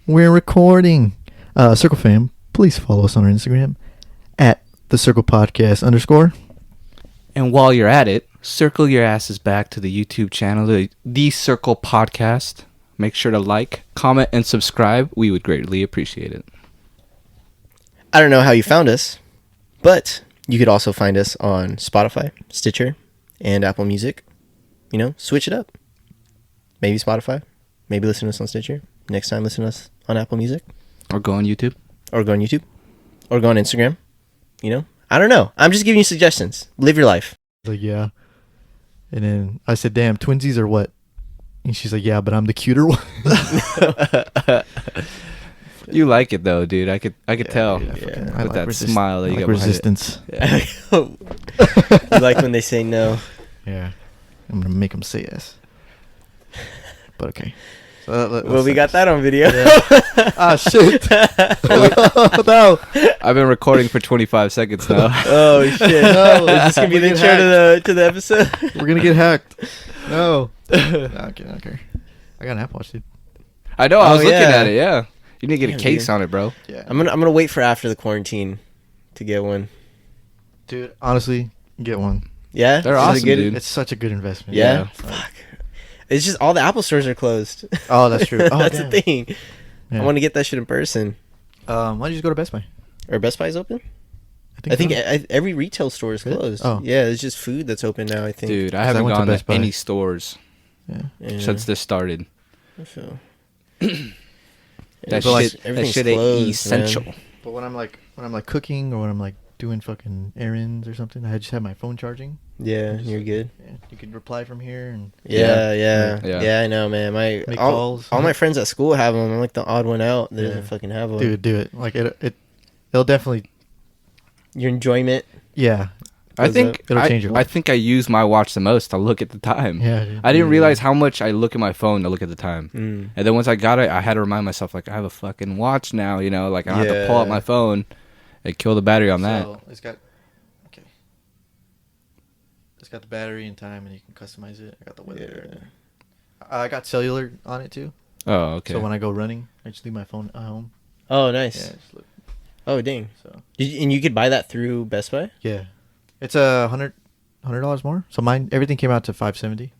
We're recording. Circle fam, please follow us on our Instagram at the circlepodcast _. And while you're at it, circle your asses back to the YouTube channel, the Circle Podcast. Make sure to like, comment, and subscribe. We would greatly appreciate it. I don't know how you found us, but you could also find us on Spotify, Stitcher, and Apple Music. You know, switch it up. Maybe Spotify. Maybe listen to us on Stitcher. Next time, listen to us on Apple Music. Or go on YouTube. Or go on YouTube. Or go on Instagram. You know? I don't know. I'm just giving you suggestions. Live your life. Like, yeah. And then I said, damn, twinsies or what? And she's like, yeah, but I'm the cuter one. You like it though, dude. I could tell. Yeah. With that smile that you got resistance. Yeah. You like when they say no. Yeah. I'm going to make them say yes. But okay. So Well, we got that on video. Yeah. Ah, shit. No. I've been recording for 25 seconds now. Oh, shit. No. Is this going to be the intro to the episode? We're going to get hacked. No. Okay. I got an Apple Watch, dude. I know. I was looking at it. Yeah. You need to get a case on it, bro. Yeah. I'm gonna wait for after the quarantine to get one. Dude, honestly, get one. Yeah? They're Is it awesome, good? dude. It's such a good investment. Yeah? Fuck. It's just all the Apple stores are closed. Oh, that's true. Oh, That's damn. the thing. Yeah. I want to get that shit in person. Why don't you just go to Best Buy? Or Best Buy's open? I think so. every retail store is Really? closed. Oh. Yeah, it's just food that's open now, I think. Dude, I I haven't went to gone to Best Buy. any stores Yeah. Yeah. since this started. So. That But, like, shit everything's ain't closed, essential. man. But when I'm like cooking or when I'm like doing fucking errands or something, I just have my phone charging. Yeah, Just, you're good. Yeah, you can reply from here and Yeah. Yeah. I know, man. make all calls. my friends at school have them. I'm like the odd one out that Yeah. doesn't fucking have one. Dude, do it. Like it'll definitely. Your enjoyment. Yeah. It'll change your I life. think I use my watch the most to look at the time. Yeah. Dude. I didn't realize how much I look at my phone to look at the time. Mm. And then once I got it, I had to remind myself, like, I have a fucking watch now, you know? Like, I don't have to pull out Yeah. my phone and kill the battery on that. So it's got the battery and time, and you can customize it. I got the weather. Yeah. I got cellular on it too. Oh, okay. So when I go running, I just leave my phone at home. Oh, nice. Yeah. Just look. Oh, dang. So And you could buy that through Best Buy? yeah, it's $100 more. So everything came out to $570.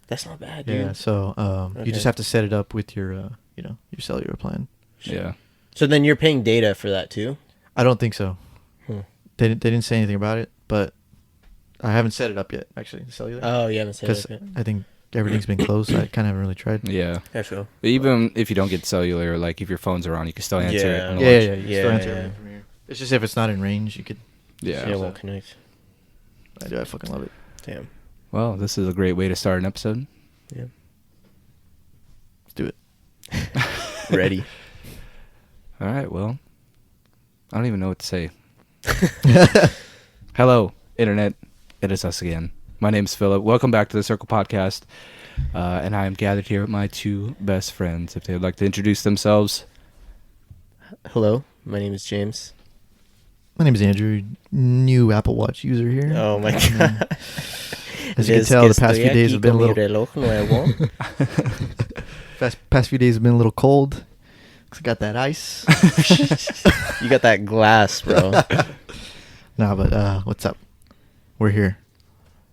That's not bad, dude. Yeah. So you just Okay. have to set it up with your your cellular plan. Yeah. So then you're paying data for that too? I don't think so. Hmm. They didn't say anything about it, but I haven't set it up yet. Actually, the cellular. Oh, you haven't set it Because up yet? I think everything's been closed. So I kind of haven't really tried. Yeah. I feel. But even if you don't get cellular, like, if your phones are on, you can still answer it. Yeah. on the Yeah, watch. yeah, you Yeah, still answer yeah. everything from here. It's just if it's not in range, you could. Yeah. Yeah, it so- won't connect. I fucking love it. Damn. Well, this is a great way to start an episode. Yeah. Let's do it. Ready. All right, well, I don't even know what to say. Hello, Internet. It is us again. My name's Philip. Welcome back to the Circle Podcast. And I am gathered here with my two best friends. If they would like to introduce themselves. Hello, my name is James. My name is Andrew, new Apple Watch user here. Oh my god. As you can tell, the past few days have been a little. little. Past few days have been a little cold. 'Cause I got that ice. You got that glass, bro. Nah, but what's up? We're here.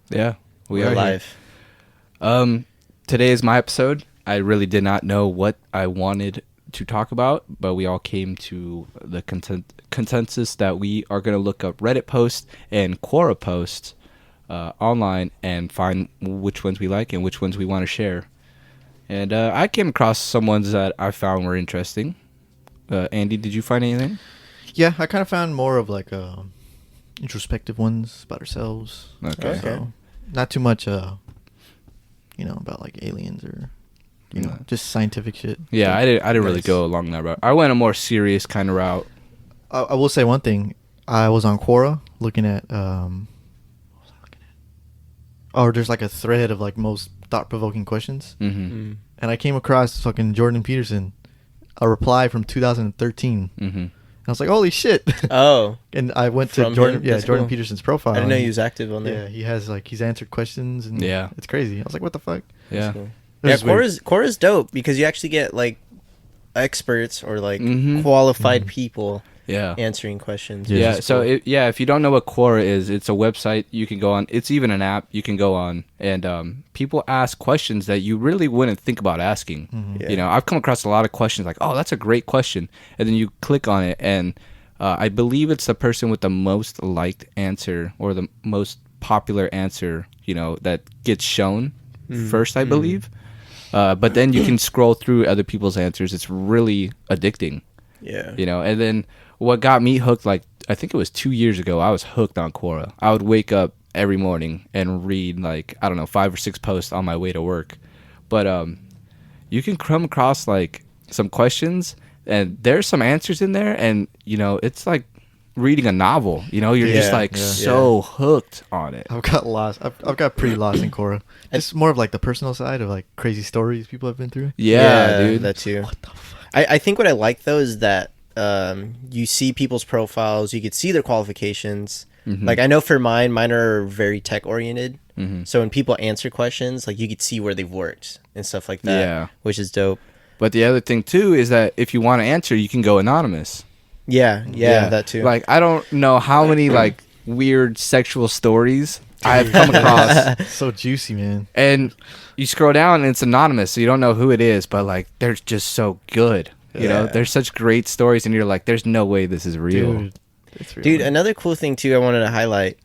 Yeah, we We're are live. here. Today is my episode. I really did not know what I wanted to talk about, but we all came to the consensus that we are going to look up Reddit posts and Quora posts online and find which ones we like and which ones we want to share. And I came across some ones that I found were interesting. Andy, did you find anything? Yeah, I kind of found more of like introspective ones about ourselves. Okay. So not too much, about like aliens or, just scientific shit. Yeah, I didn't really Nice. go along that route. I went a more serious kind of route. I will say one thing. I was on Quora looking at what was I looking at? Oh, there's like a thread of like most thought-provoking questions, Mm-hmm. Mm. and I came across fucking Jordan Peterson, a reply from 2013. Mm-hmm. I was like, holy shit. Oh. And I went to From Jordan, him? That's Jordan cool. Peterson's profile. I didn't know and he was active on there. Yeah, he has like he's answered questions and Yeah. it's crazy. I was like, what the fuck? Yeah. Cool. It Yeah, was weird. Quora's dope because you actually get like experts or like Mhm. qualified people Yeah. answering questions. Yeah, which Yeah. is So cool. if you don't know what Quora is, it's a website you can go on. It's even an app you can go on, and people ask questions that you really wouldn't think about asking. Yeah. You know, I've come across a lot of questions like, "Oh, that's a great question," and then you click on it, and I believe it's the person with the most liked answer or the most popular answer. You know, that gets shown first, I believe. But then you can scroll through other people's answers. It's really addicting. Yeah. You know, and then what got me hooked, like I think it was 2 years ago, I was hooked on Quora. I would wake up every morning and read like, I don't know, 5 or 6 posts on my way to work. But you can come across like some questions and there's some answers in there, and you know, it's like reading a novel. You know, you're just Yeah, like yeah. so hooked on it. I've got lost. I've got pretty lost in Quora. It's more of like the personal side of like crazy stories people have been through. Yeah, dude. That too. What the fuck? I think what I like though is that you see people's profiles, you could see their qualifications. Mhm. Like I know for mine are very tech oriented. Mhm. So when people answer questions, like you could see where they've worked and stuff like that. Yeah. Which is dope. But the other thing too is that if you want to answer, you can go anonymous. Yeah, that too. Like I don't know how many like weird sexual stories I've come across, So juicy, man. and you scroll down and it's anonymous, so you don't know who it is, but like they're just so good. You know, Yeah. they're such great stories, and you're like, "There's no way this is real." Dude, it's real. Dude, another cool thing too I wanted to highlight,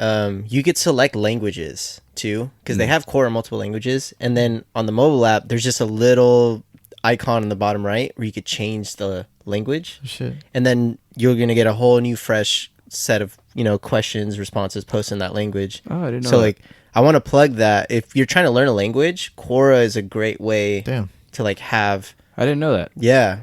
you could select languages too, because they have Quora multiple languages, and then on the mobile app there's just a little icon in the bottom right where you could change the language, Shit. and then you're gonna get a whole new fresh set of, you know, questions, responses posted in that language. Oh, I didn't know. So that. like I want to plug that if you're trying to learn a language, Quora is a great way Damn. to like have. I didn't know that. Yeah.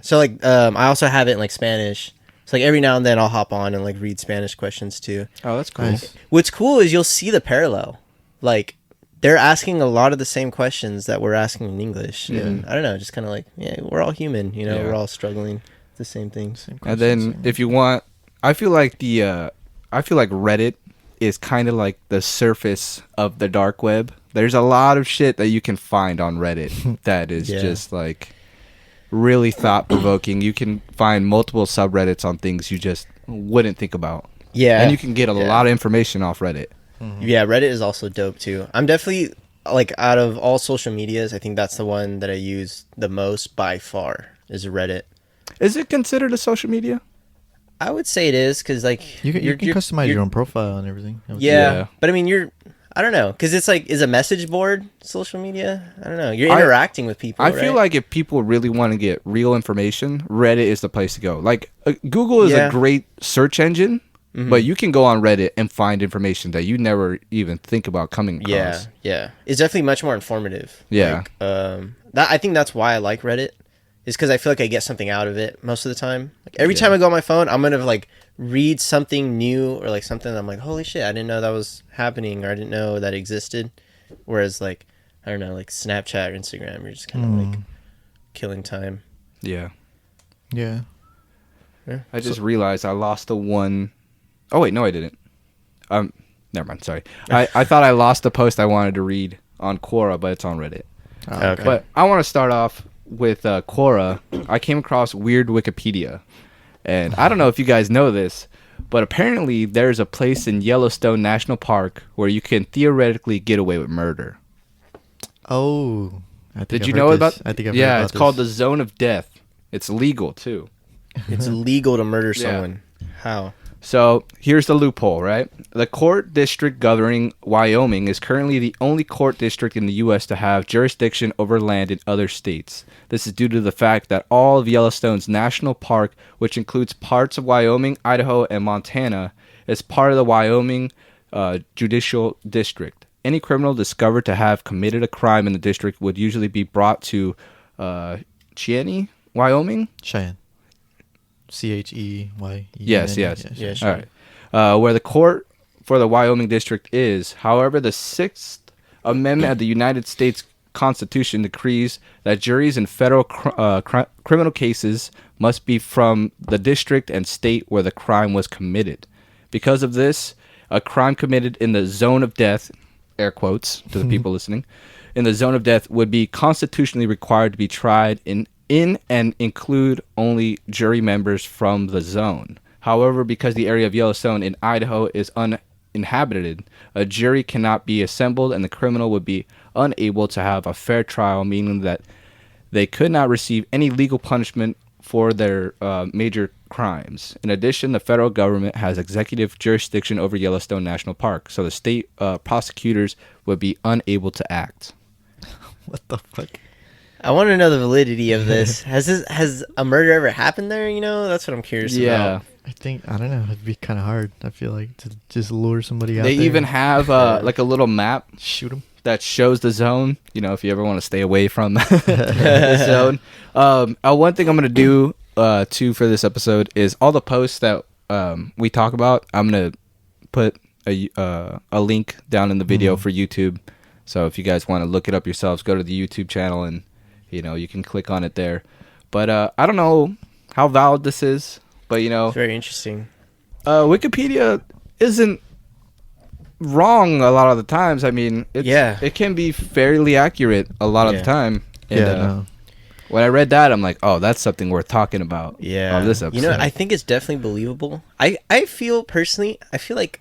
So like I also have it in like Spanish. So like every now and then I'll hop on and like read Spanish questions too. Oh, that's cool. Nice. What's cool is you'll see the parallel. Like they're asking a lot of the same questions that we're asking in English. And I don't know, just kind of like, yeah, we're all human, you know, Yeah. we're all struggling with the same things. Same And question, then same- if you want, I feel like Reddit is kind of like the surface of the dark web. There's a lot of shit that you can find on Reddit that is Yeah. just like really thought provoking. You can find multiple subreddits on things you just wouldn't think about. Yeah. And you can get a Yeah. lot of information off Reddit. Yeah, Reddit is also dope too. I'm definitely like out of all social medias, I think that's the one that I use the most by far is Reddit. Is it considered a social media? I would say it is because like you can you're- customize you're- your own profile and everything. I would say. Yeah, Yeah. but I mean, I don't know, because it's like, is a message board social media? I don't know. You're I- interacting with people. I feel right? like if people really want to get real information, Reddit is the place to go. Like Google is Yeah. a great search engine, Mhm. but you can go on Reddit and find information that you never even think about coming across. Yeah. It's definitely much more informative. Yeah. Like, I think that's why I like Reddit, is because I feel like I get something out of it most of the time. Like every time I go on my phone, I'm gonna like read something new or like something that I'm like, holy shit, I didn't know that was happening, or I didn't know that existed. Whereas like, I don't know, like Snapchat or Instagram, you're just kind of like killing time. Yeah. Yeah. I just realized I lost the one oh wait, no I didn't. Never mind, sorry. I thought I lost the post I wanted to read on Quora, but it's on Reddit. Oh, Okay. But I want to start off with Quora. I came across Weird Wikipedia. And I don't know if you guys know this, but apparently there's a place in Yellowstone National Park where you can theoretically get away with murder. Oh. I think Did I've you heard know this. about? I think I've yeah, heard about it's called the this. Zone of Death. It's legal too. It's legal to murder Yeah. someone. How? So here's the loophole, right? The court district governing Wyoming is currently the only court district in the U.S. to have jurisdiction over land in other states. This is due to the fact that all of Yellowstone's national park, which includes parts of Wyoming, Idaho, and Montana, is part of the Wyoming judicial district. Any criminal discovered to have committed a crime in the district would usually be brought to Cheyenne, Wyoming. Cheyenne. Chey. Yes. Yeah, sure. All right. Where the court for the Wyoming district is. However, the Sixth Amendment of the United States Constitution decrees that juries in federal criminal cases must be from the district and state where the crime was committed. Because of this, a crime committed in the zone of death, air quotes to the people listening, in the zone of death would be constitutionally required to be tried in in and include only jury members from the zone. However, because the area of Yellowstone in Idaho is uninhabited, a jury cannot be assembled and the criminal would be unable to have a fair trial, meaning that they could not receive any legal punishment for their major crimes. In addition, the federal government has executive jurisdiction over Yellowstone National Park, so the state prosecutors would be unable to act. What the fuck? I want to know the validity of this. Has a murder ever happened there? You know, that's what I'm curious about. I don't know. It'd be kind of hard. I feel like to just lure somebody out They there. even have like a little map shoot them. that shows the zone. You know, if you ever want to stay away from the zone. One thing I'm gonna do too for this episode is all the posts that we talk about. I'm gonna put a link down in the video for YouTube. So if you guys want to look it up yourselves, go to the YouTube channel and you can click on it there. But I don't know how valid this is. But It's very interesting. Wikipedia isn't wrong a lot of the times. I mean, it can be fairly accurate a lot of the time. And, when I read that, I'm like, oh, that's something worth talking about. Yeah, on this episode. I think it's definitely believable. I feel personally, I feel like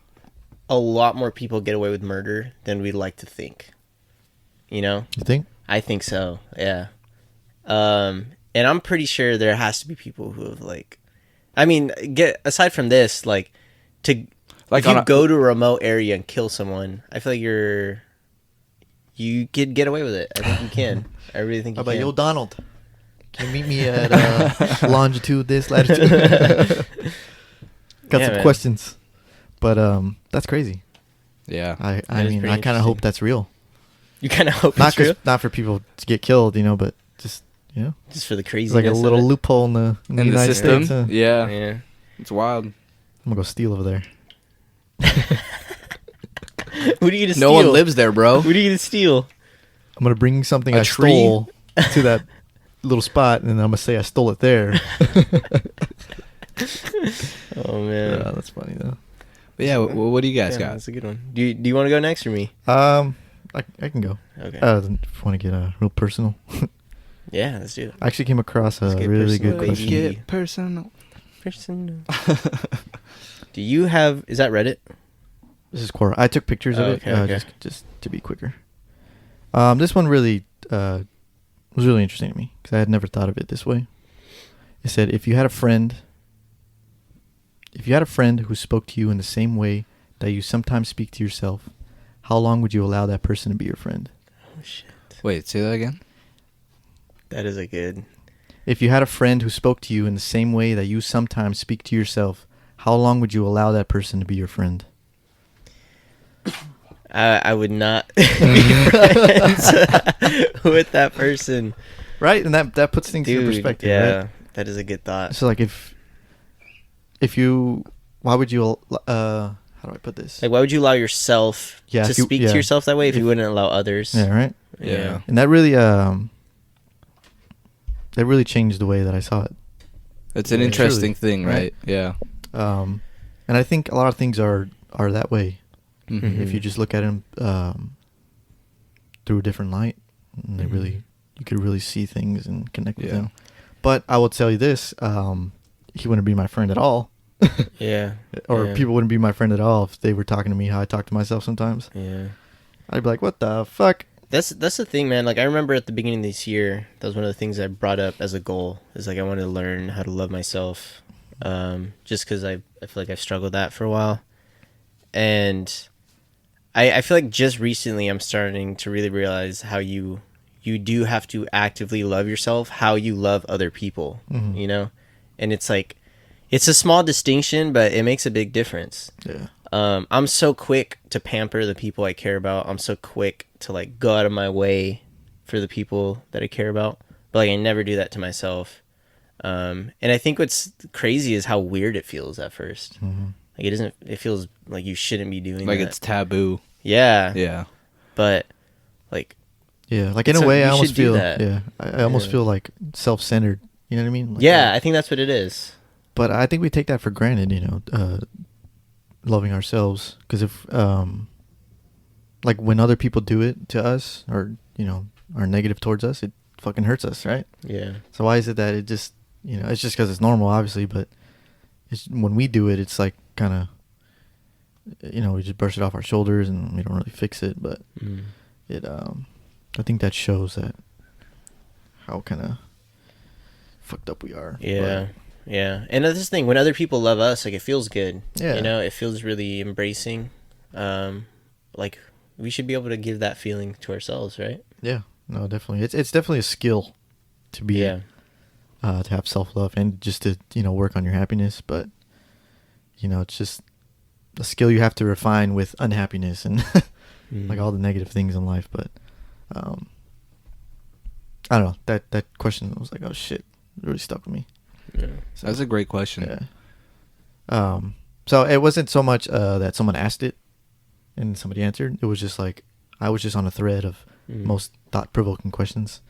a lot more people get away with murder than we'd like to think. You think? I think so. Yeah. And I'm pretty sure there has to be people who have aside from this, if you go to a remote area and kill someone, I feel like you could get away with it. I think you can. I really think you can. Yo, Donald, can you meet me at longitude this, latitude? Got some questions. But that's crazy. Yeah. I mean, I kind of hope that's real. You kind of hope it's real? Not for people to get killed, but just, just for the craziness. It's like a little loophole in the United system. States. Yeah. It's wild. I'm going to go steal over there. What are you going to steal? No one lives there, bro. What are you going to steal? I'm going to bring something I tree? stole to that little spot, and then I'm going to say I stole it there. Oh, man. Yeah, that's funny, though. But yeah, what do you guys got? That's a good one. Do you want to go next or me? I can go. Okay. If you want to get real personal. Yeah, let's do it. I actually came across a really good question. Get personal. Do you have... Is that Reddit? This is Quora. I took pictures of it okay. just to be quicker. This one really was really interesting to me because I had never thought of it this way. It said, if you had a friend who spoke to you in the same way that you sometimes speak to yourself, how long would you allow that person to be your friend? Oh, shit. Wait, say that again? That is a good... If you had a friend who spoke to you in the same way that you sometimes speak to yourself, how long would you allow that person to be your friend? I would not be friends with that person. Right? And that puts things in perspective, yeah, right? That is a good thought. So, like, if you... Why would you... how do I put this? Like, why would you allow yourself to speak to yourself that way if you wouldn't allow others? Yeah, right? Yeah. And that really changed the way that I saw it. It's an interesting thing, right? Yeah. And I think a lot of things are that way. Mm-hmm. If you just look at them through a different light, and you could really see things and connect with them. But I will tell you this, he wouldn't be my friend at all. Yeah. Or people wouldn't be my friend at all if they were talking to me how I talk to myself sometimes. Yeah. I'd be like, what the fuck? That's the thing, man. Like, I remember at the beginning of this year, that was one of the things I brought up as a goal. Is like I wanted to learn how to love myself, just because I feel like I've struggled with that for a while, and I feel like just recently I'm starting to really realize how you do have to actively love yourself, how you love other people, and it's like it's a small distinction, but it makes a big difference. Yeah. I'm so quick to pamper the people I care about. I'm so quick to like go out of my way for the people that I care about. But like I never do that to myself. And I think what's crazy is how weird it feels at first. Mm-hmm. Like it feels like you shouldn't be doing like that. it's taboo. Yeah. Yeah. But like in a way I you almost should do feel that. I almost feel like self-centered. You know what I mean? Like, I think that's what it is. But I think we take that for granted, loving ourselves, because if like when other people do it to us or are negative towards us, it fucking hurts us, right? Yeah. So why is it that it just, it's just because it's normal, obviously, but it's, when we do it, it's like kind of, we just brush it off our shoulders and we don't really fix it. But it, I think that shows that how kind of fucked up we are. Yeah. Yeah. And this thing, when other people love us, like, it feels good. Yeah. It feels really embracing. Like, we should be able to give that feeling to ourselves, right? Yeah. No, definitely. It's definitely a skill to be, to have self-love and just to, work on your happiness. But, it's just a skill you have to refine with unhappiness and like all the negative things in life. But, I don't know, that question was like, oh shit, it really stuck with me. Yeah. So that's a great question. Yeah. So it wasn't so much that someone asked it and somebody answered. It was just like I was just on a thread of most thought-provoking questions.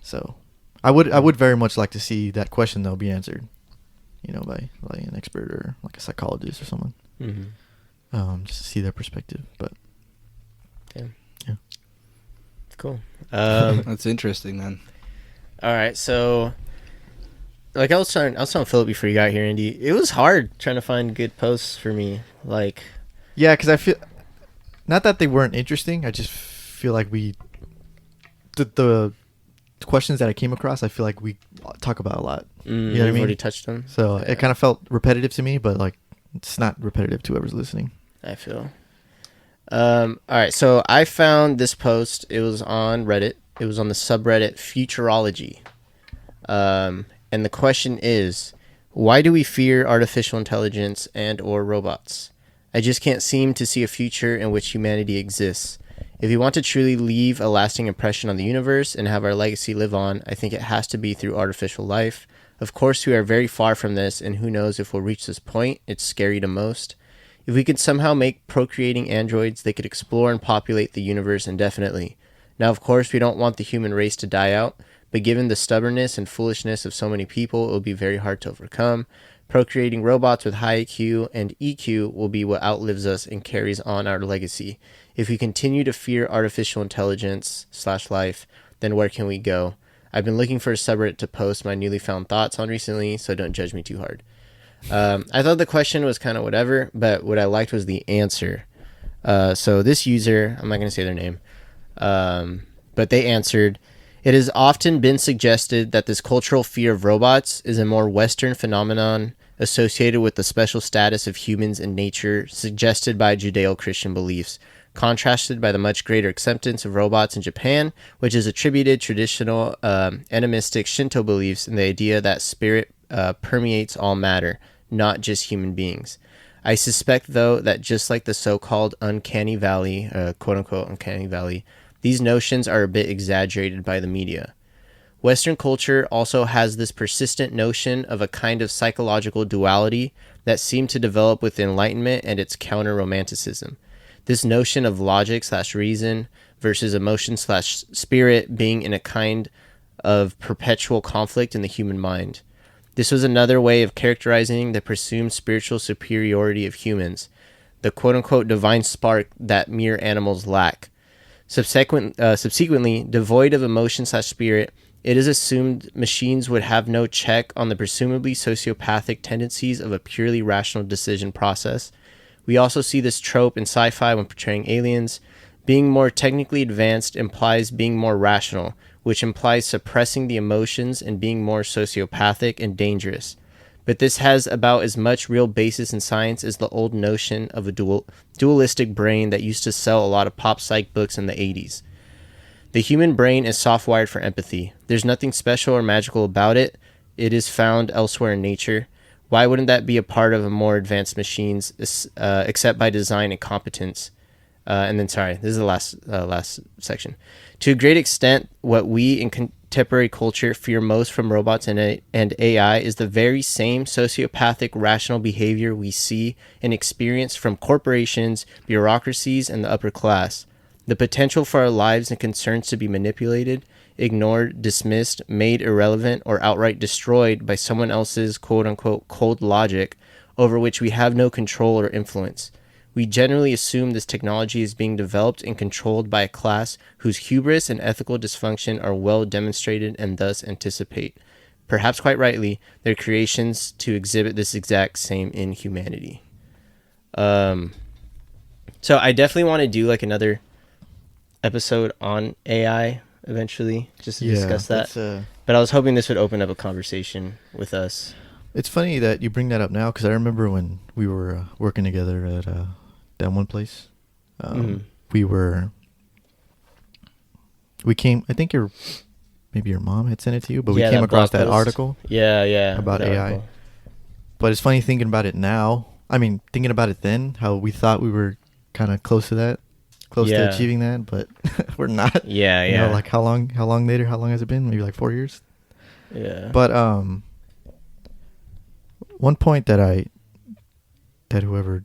So I would very much like to see that question though be answered, by an expert or like a psychologist or someone. Just to see their perspective. But yeah. Cool. That's interesting, then. All right, so like I was telling Philip before you got here, Andy, it was hard trying to find good posts for me. Like, yeah, because I feel not that they weren't interesting. I just feel like the questions that I came across, I feel like we talk about a lot. You know what I mean? Already touched them. So it kind of felt repetitive to me, but like it's not repetitive to whoever's listening. I feel. All right, so I found this post. It was on Reddit. It was on the subreddit Futurology. And the question is, why do we fear artificial intelligence and or robots? I just can't seem to see a future in which humanity exists. If we want to truly leave a lasting impression on the universe and have our legacy live on, I think it has to be through artificial life. Of course, we are very far from this, and who knows if we'll reach this point. It's scary to most. If we could somehow make procreating androids, they could explore and populate the universe indefinitely. Now, of course, we don't want the human race to die out, but given the stubbornness and foolishness of so many people, it will be very hard to overcome. Procreating robots with high IQ and EQ will be what outlives us and carries on our legacy. If we continue to fear artificial intelligence / life, then where can we go? I've been looking for a subreddit to post my newly found thoughts on recently, so don't judge me too hard. I thought the question was kind of whatever, but what I liked was the answer. So this user, I'm not going to say their name, but they answered, it has often been suggested that this cultural fear of robots is a more Western phenomenon associated with the special status of humans in nature suggested by Judeo-Christian beliefs, contrasted by the much greater acceptance of robots in Japan, which is attributed traditional animistic Shinto beliefs and the idea that spirit permeates all matter, not just human beings. I suspect, though, that just like the so-called uncanny valley, quote-unquote uncanny valley, these notions are a bit exaggerated by the media. Western culture also has this persistent notion of a kind of psychological duality that seemed to develop with Enlightenment and its counter-romanticism. This notion of logic / reason versus emotion / spirit being in a kind of perpetual conflict in the human mind. This was another way of characterizing the presumed spiritual superiority of humans, the quote-unquote divine spark that mere animals lack. Subsequently, devoid of emotion / spirit, it is assumed machines would have no check on the presumably sociopathic tendencies of a purely rational decision process. We also see this trope in sci-fi when portraying aliens. Being more technically advanced implies being more rational, which implies suppressing the emotions and being more sociopathic and dangerous. But this has about as much real basis in science as the old notion of a dualistic brain that used to sell a lot of pop psych books in the 80s. The human brain is soft-wired for empathy. There's nothing special or magical about it. It is found elsewhere in nature. Why wouldn't that be a part of a more advanced machines, except by design and competence? This is the last section. To a great extent, what we in contemporary culture fear most from robots and AI is the very same sociopathic rational behavior we see and experience from corporations, bureaucracies, and the upper class. The potential for our lives and concerns to be manipulated, ignored, dismissed, made irrelevant, or outright destroyed by someone else's quote-unquote cold logic over which we have no control or influence. We generally assume this technology is being developed and controlled by a class whose hubris and ethical dysfunction are well demonstrated and thus anticipate, perhaps quite rightly, their creations to exhibit this exact same inhumanity. So I definitely want to do like another episode on AI eventually, just to discuss that. But I was hoping this would open up a conversation with us. It's funny that you bring that up now, because I remember when we were working together at that one place. We came. I think maybe your mom had sent it to you, but we came across that article. Yeah, about AI. Article. But it's funny thinking about it now. I mean, thinking about it then, how we thought we were kind of close to achieving that, but we're not. Yeah. You know, like how long later? How long has it been? Maybe like 4 years. Yeah. But one point that whoever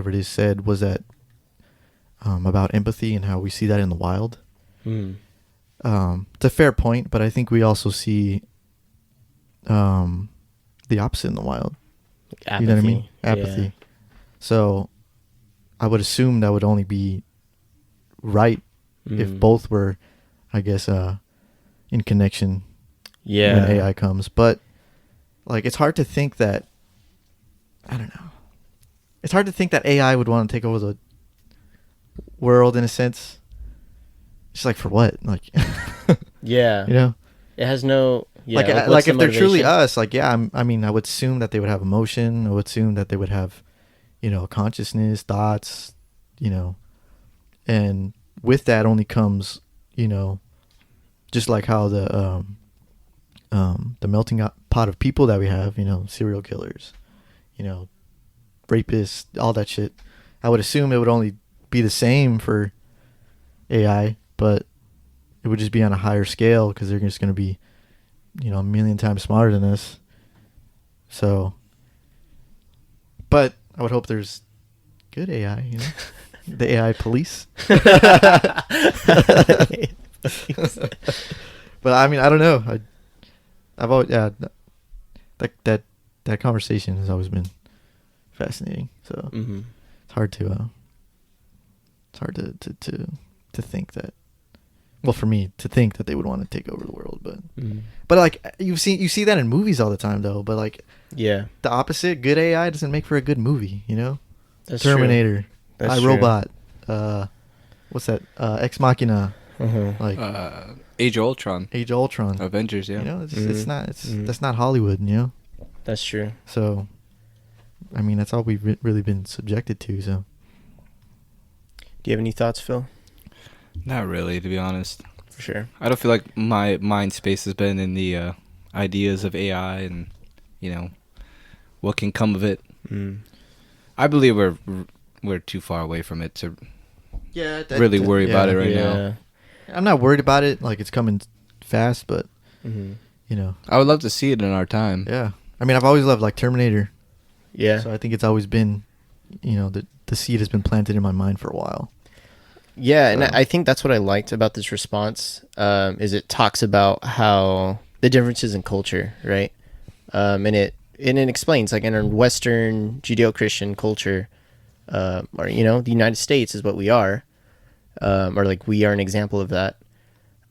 it is said was that about empathy and how we see that in the wild. It's a fair point, but I think we also see the opposite in the wild. Apathy. You know what I mean? Apathy. Yeah. So I would assume that would only be right if both were, I guess, in connection when AI comes. But like, it's hard to think that, I don't know. It's hard to think that AI would want to take over the world in a sense. It's like, for what? Like, yeah. You know? It has no... Yeah, like if they're truly us, like, I would assume that they would have emotion. I would assume that they would have, consciousness, thoughts, and with that only comes, just like how the melting pot of people that we have, serial killers, rapists, all that shit. I would assume it would only be the same for AI, but it would just be on a higher scale because they're just going to be, a million times smarter than us. So, but I would hope there's good AI, the AI police. But I mean, I don't know. I've always, that conversation has always been fascinating. So it's hard to think that. Well, for me to think that they would want to take over the world, but like you see that in movies all the time though. But like, the opposite, good AI doesn't make for a good movie. That's Terminator, true. iRobot, what's that? Ex Machina, like Age of Ultron, Avengers. Avengers. Yeah, it's not. That's not Hollywood. That's true. So, I mean, that's all we've really been subjected to. So, do you have any thoughts, Phil? Not really, to be honest. For sure. I don't feel like my mind space has been in the ideas of AI and, what can come of it. I believe we're too far away from it to really worry about it right now. I'm not worried about it. Like, it's coming fast, but, I would love to see it in our time. Yeah. I mean, I've always loved, like, Terminator. Yeah. So I think it's always been, the seed has been planted in my mind for a while. Yeah, and I think that's what I liked about this response, is it talks about how the differences in culture, right? And it explains, like, in a Western Judeo-Christian culture, or, the United States is what we are, or, like, we are an example of that.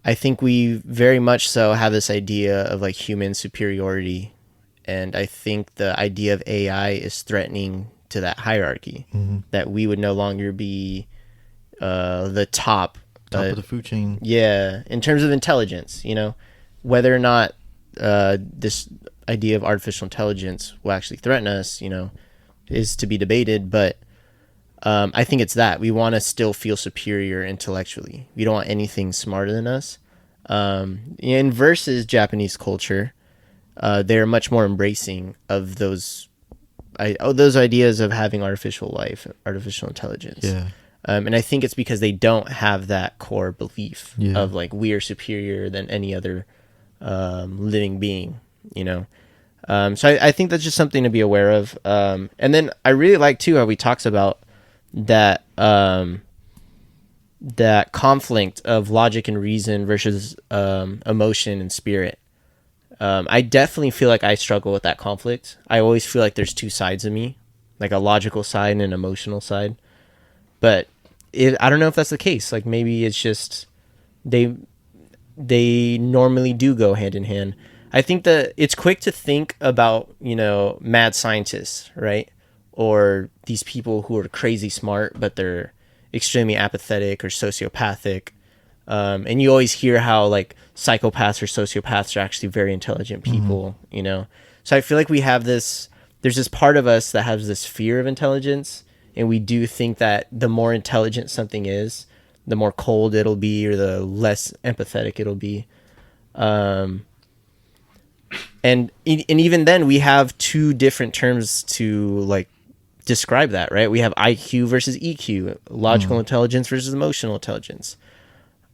I think we very much so have this idea of, like, human superiority, and I think the idea of AI is threatening to that hierarchy, that we would no longer be... the top of the food chain. Yeah, in terms of intelligence, whether or not this idea of artificial intelligence will actually threaten us, is to be debated. But I think it's that we want to still feel superior intellectually. We don't want anything smarter than us. In versus Japanese culture, they're much more embracing of those ideas of having artificial life, artificial intelligence. Yeah. And I think it's because they don't have that core belief of, like, we are superior than any other living being, So I think that's just something to be aware of. And then I really like, too, how he talks about that that conflict of logic and reason versus emotion and spirit. I definitely feel like I struggle with that conflict. I always feel like there's two sides of me like a logical side and an emotional side. But I don't know if that's the case. Like maybe it's just they normally do go hand in hand. I think that it's quick to think about, mad scientists, right? Or these people who are crazy smart, but they're extremely apathetic or sociopathic. And you always hear how like psychopaths or sociopaths are actually very intelligent people, So I feel like there's this part of us that has this fear of intelligence. And we do think that the more intelligent something is, the more cold it'll be or the less empathetic it'll be. And even then we have two different terms to like describe that, right? We have IQ versus EQ, logical intelligence versus emotional intelligence.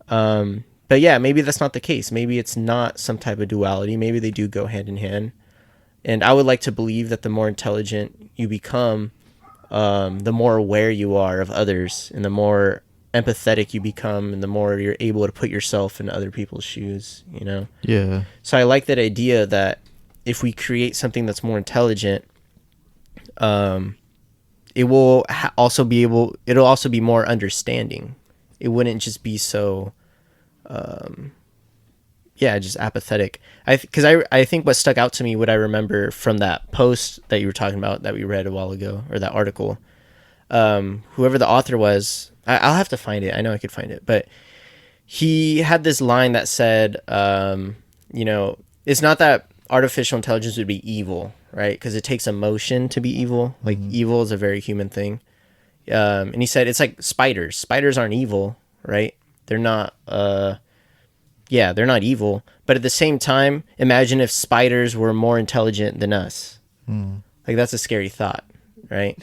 But yeah, maybe that's not the case. Maybe it's not some type of duality. Maybe they do go hand in hand. And I would like to believe that the more intelligent you become, the more aware you are of others, and the more empathetic you become, and the more you're able to put yourself in other people's shoes, Yeah. So I like that idea that if we create something that's more intelligent, it will it'll also be more understanding. It wouldn't just be so just apathetic. I think what stuck out to me, what I remember from that post that you were talking about that we read a while ago, or that article, whoever the author was, I'll have to find it. I know I could find it, but he had this line that said, it's not that artificial intelligence would be evil, right? Because it takes emotion to be evil. Like evil is a very human thing. And he said, it's like spiders. Spiders aren't evil, right? They're not, they're not evil. But at the same time, imagine if spiders were more intelligent than us. Like that's a scary thought, right?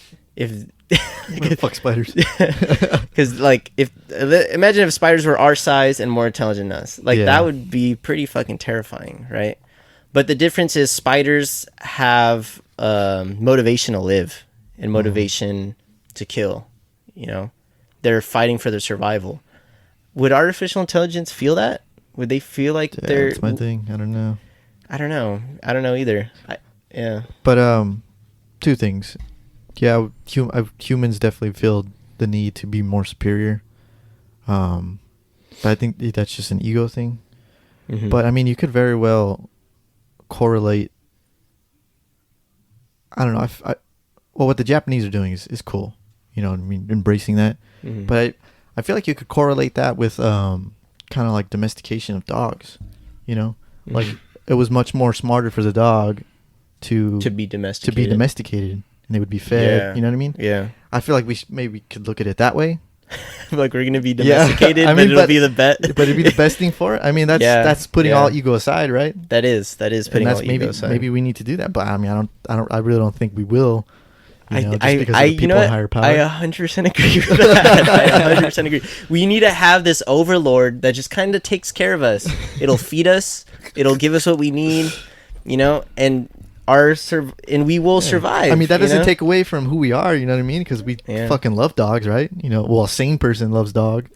Fuck spiders. Because imagine if spiders were our size and more intelligent than us. That would be pretty fucking terrifying, right? But the difference is spiders have motivation to live and motivation to kill. They're fighting for their survival. Would artificial intelligence feel that? Would they feel like they're? That's my thing. I don't know. I don't know either. But two things. Yeah, humans definitely feel the need to be more superior. But I think that's just an ego thing. Mm-hmm. But I mean, you could very well correlate. I don't know. What the Japanese are doing is cool. Embracing that. Mm-hmm. But I feel like you could correlate that with kind of like domestication of dogs. Mm-hmm. Like it was much more smarter for the dog to be domesticated. And they would be fed. Yeah. You know what I mean? Yeah. I feel like we maybe could look at it that way. Like we're gonna be domesticated, but it'll be the bet. But it'd be the best thing for it. I mean, that's putting all ego aside, right? That is putting all ego aside. Maybe we need to do that, but I mean, I really don't think we will. Just because I of the people in higher power. I 100% agree with that. I 100% agree. We need to have this overlord that just kind of takes care of us. It'll feed us. It'll give us what we need. And and we will survive. I mean, that doesn't take away from who we are. You know what I mean? Because we fucking love dogs, right? A sane person loves a dog,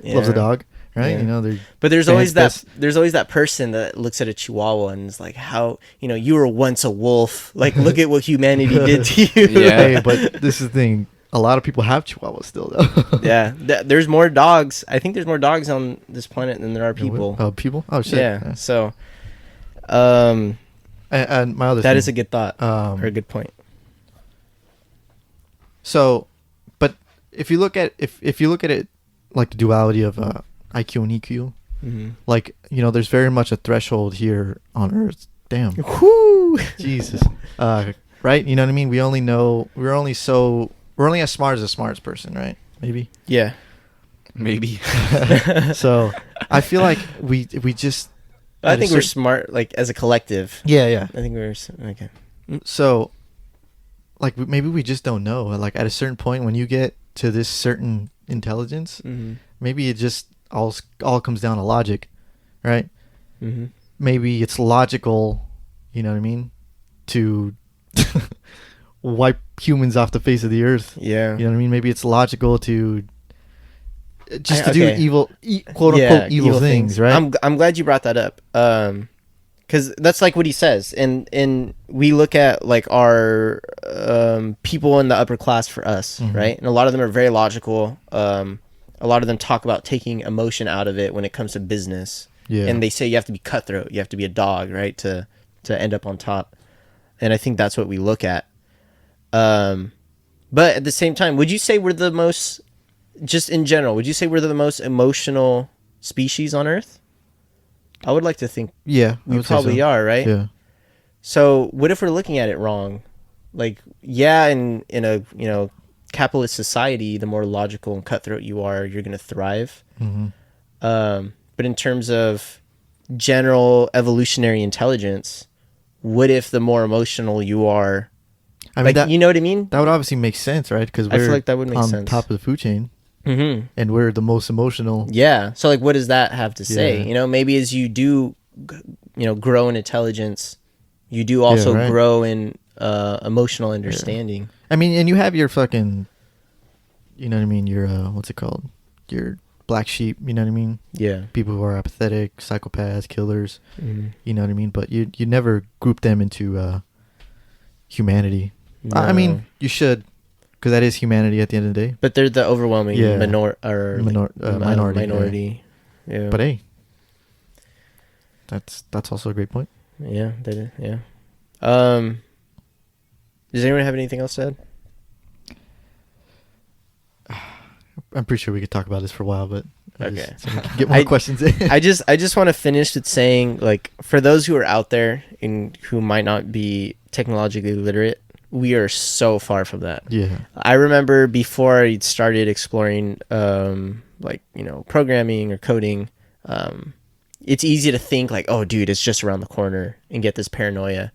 right? Yeah. But there's always that person that looks at a Chihuahua and is like, "How you were once a wolf? Like, look at what humanity did to you." Yeah. Hey, but this is the thing. A lot of people have Chihuahuas still, though. Yeah, there's more dogs. I think there's more dogs on this planet than there are people. People? Oh shit. Yeah. So, and my other that thing, is a good thought or a good point. So, but if you look at it like the duality of IQ and EQ, mm-hmm. like there's very much a threshold here on Earth. Damn. Whoo! Jesus. Right? You know what I mean? We're only as smart as the smartest person, right? Maybe. Yeah. Maybe. So I feel like we just. I think we're smart, like as a collective. Yeah. I think we're okay. So, like maybe we just don't know. Like at a certain point, when you get to this certain intelligence, mm-hmm. maybe it just all comes down to logic, right? Mm-hmm. Maybe it's logical, you know what I mean, to wipe humans off the face of the earth. Yeah, you know what I mean. Maybe it's logical to do evil, quote unquote, evil things, right? I'm glad you brought that up. because that's like what he says, and we look at like our people in the upper class for us, right? And a lot of them are very logical. A lot of them talk about taking emotion out of it when it comes to business. Yeah. And they say you have to be cutthroat, you have to be a dog, right, to end up on top. And I think that's what we look at. But at the same time, would you say we're the most, just in general, would you say we're the most emotional species on Earth? I would like to think Yeah, we probably are, right? Yeah. So what if we're looking at it wrong? Like, yeah, in a capitalist society, the more logical and cutthroat you are, you're going to thrive. But in terms of general evolutionary intelligence, what if the more emotional you are? I mean, like, you know what I mean? That would obviously make sense, right? Because I feel like that would make on sense. top of the food chain, and we're the most emotional. Yeah. So, like, what does that have to say? Yeah. Maybe as you do, grow in intelligence, you do also right. grow in emotional understanding. Yeah. I mean, and you have your fucking, you know what I mean? Your what's it called? Your black sheep. You know what I mean? Yeah. People who are apathetic, psychopaths, killers. You know what I mean? But you never group them into humanity. No. I mean, you should, because that is humanity at the end of the day. But they're the overwhelming minority. minority. Yeah. But hey, that's also a great point. Yeah. Yeah. Does anyone have anything else to add? I'm pretty sure we could talk about this for a while, but Okay. so we can get more questions in. I just want to finish with saying, like, for those who are out there and who might not be technologically literate, we are so far from that. Yeah. I remember before I started exploring, programming or coding, it's easy to think like, oh, dude, it's just around the corner and get this paranoia.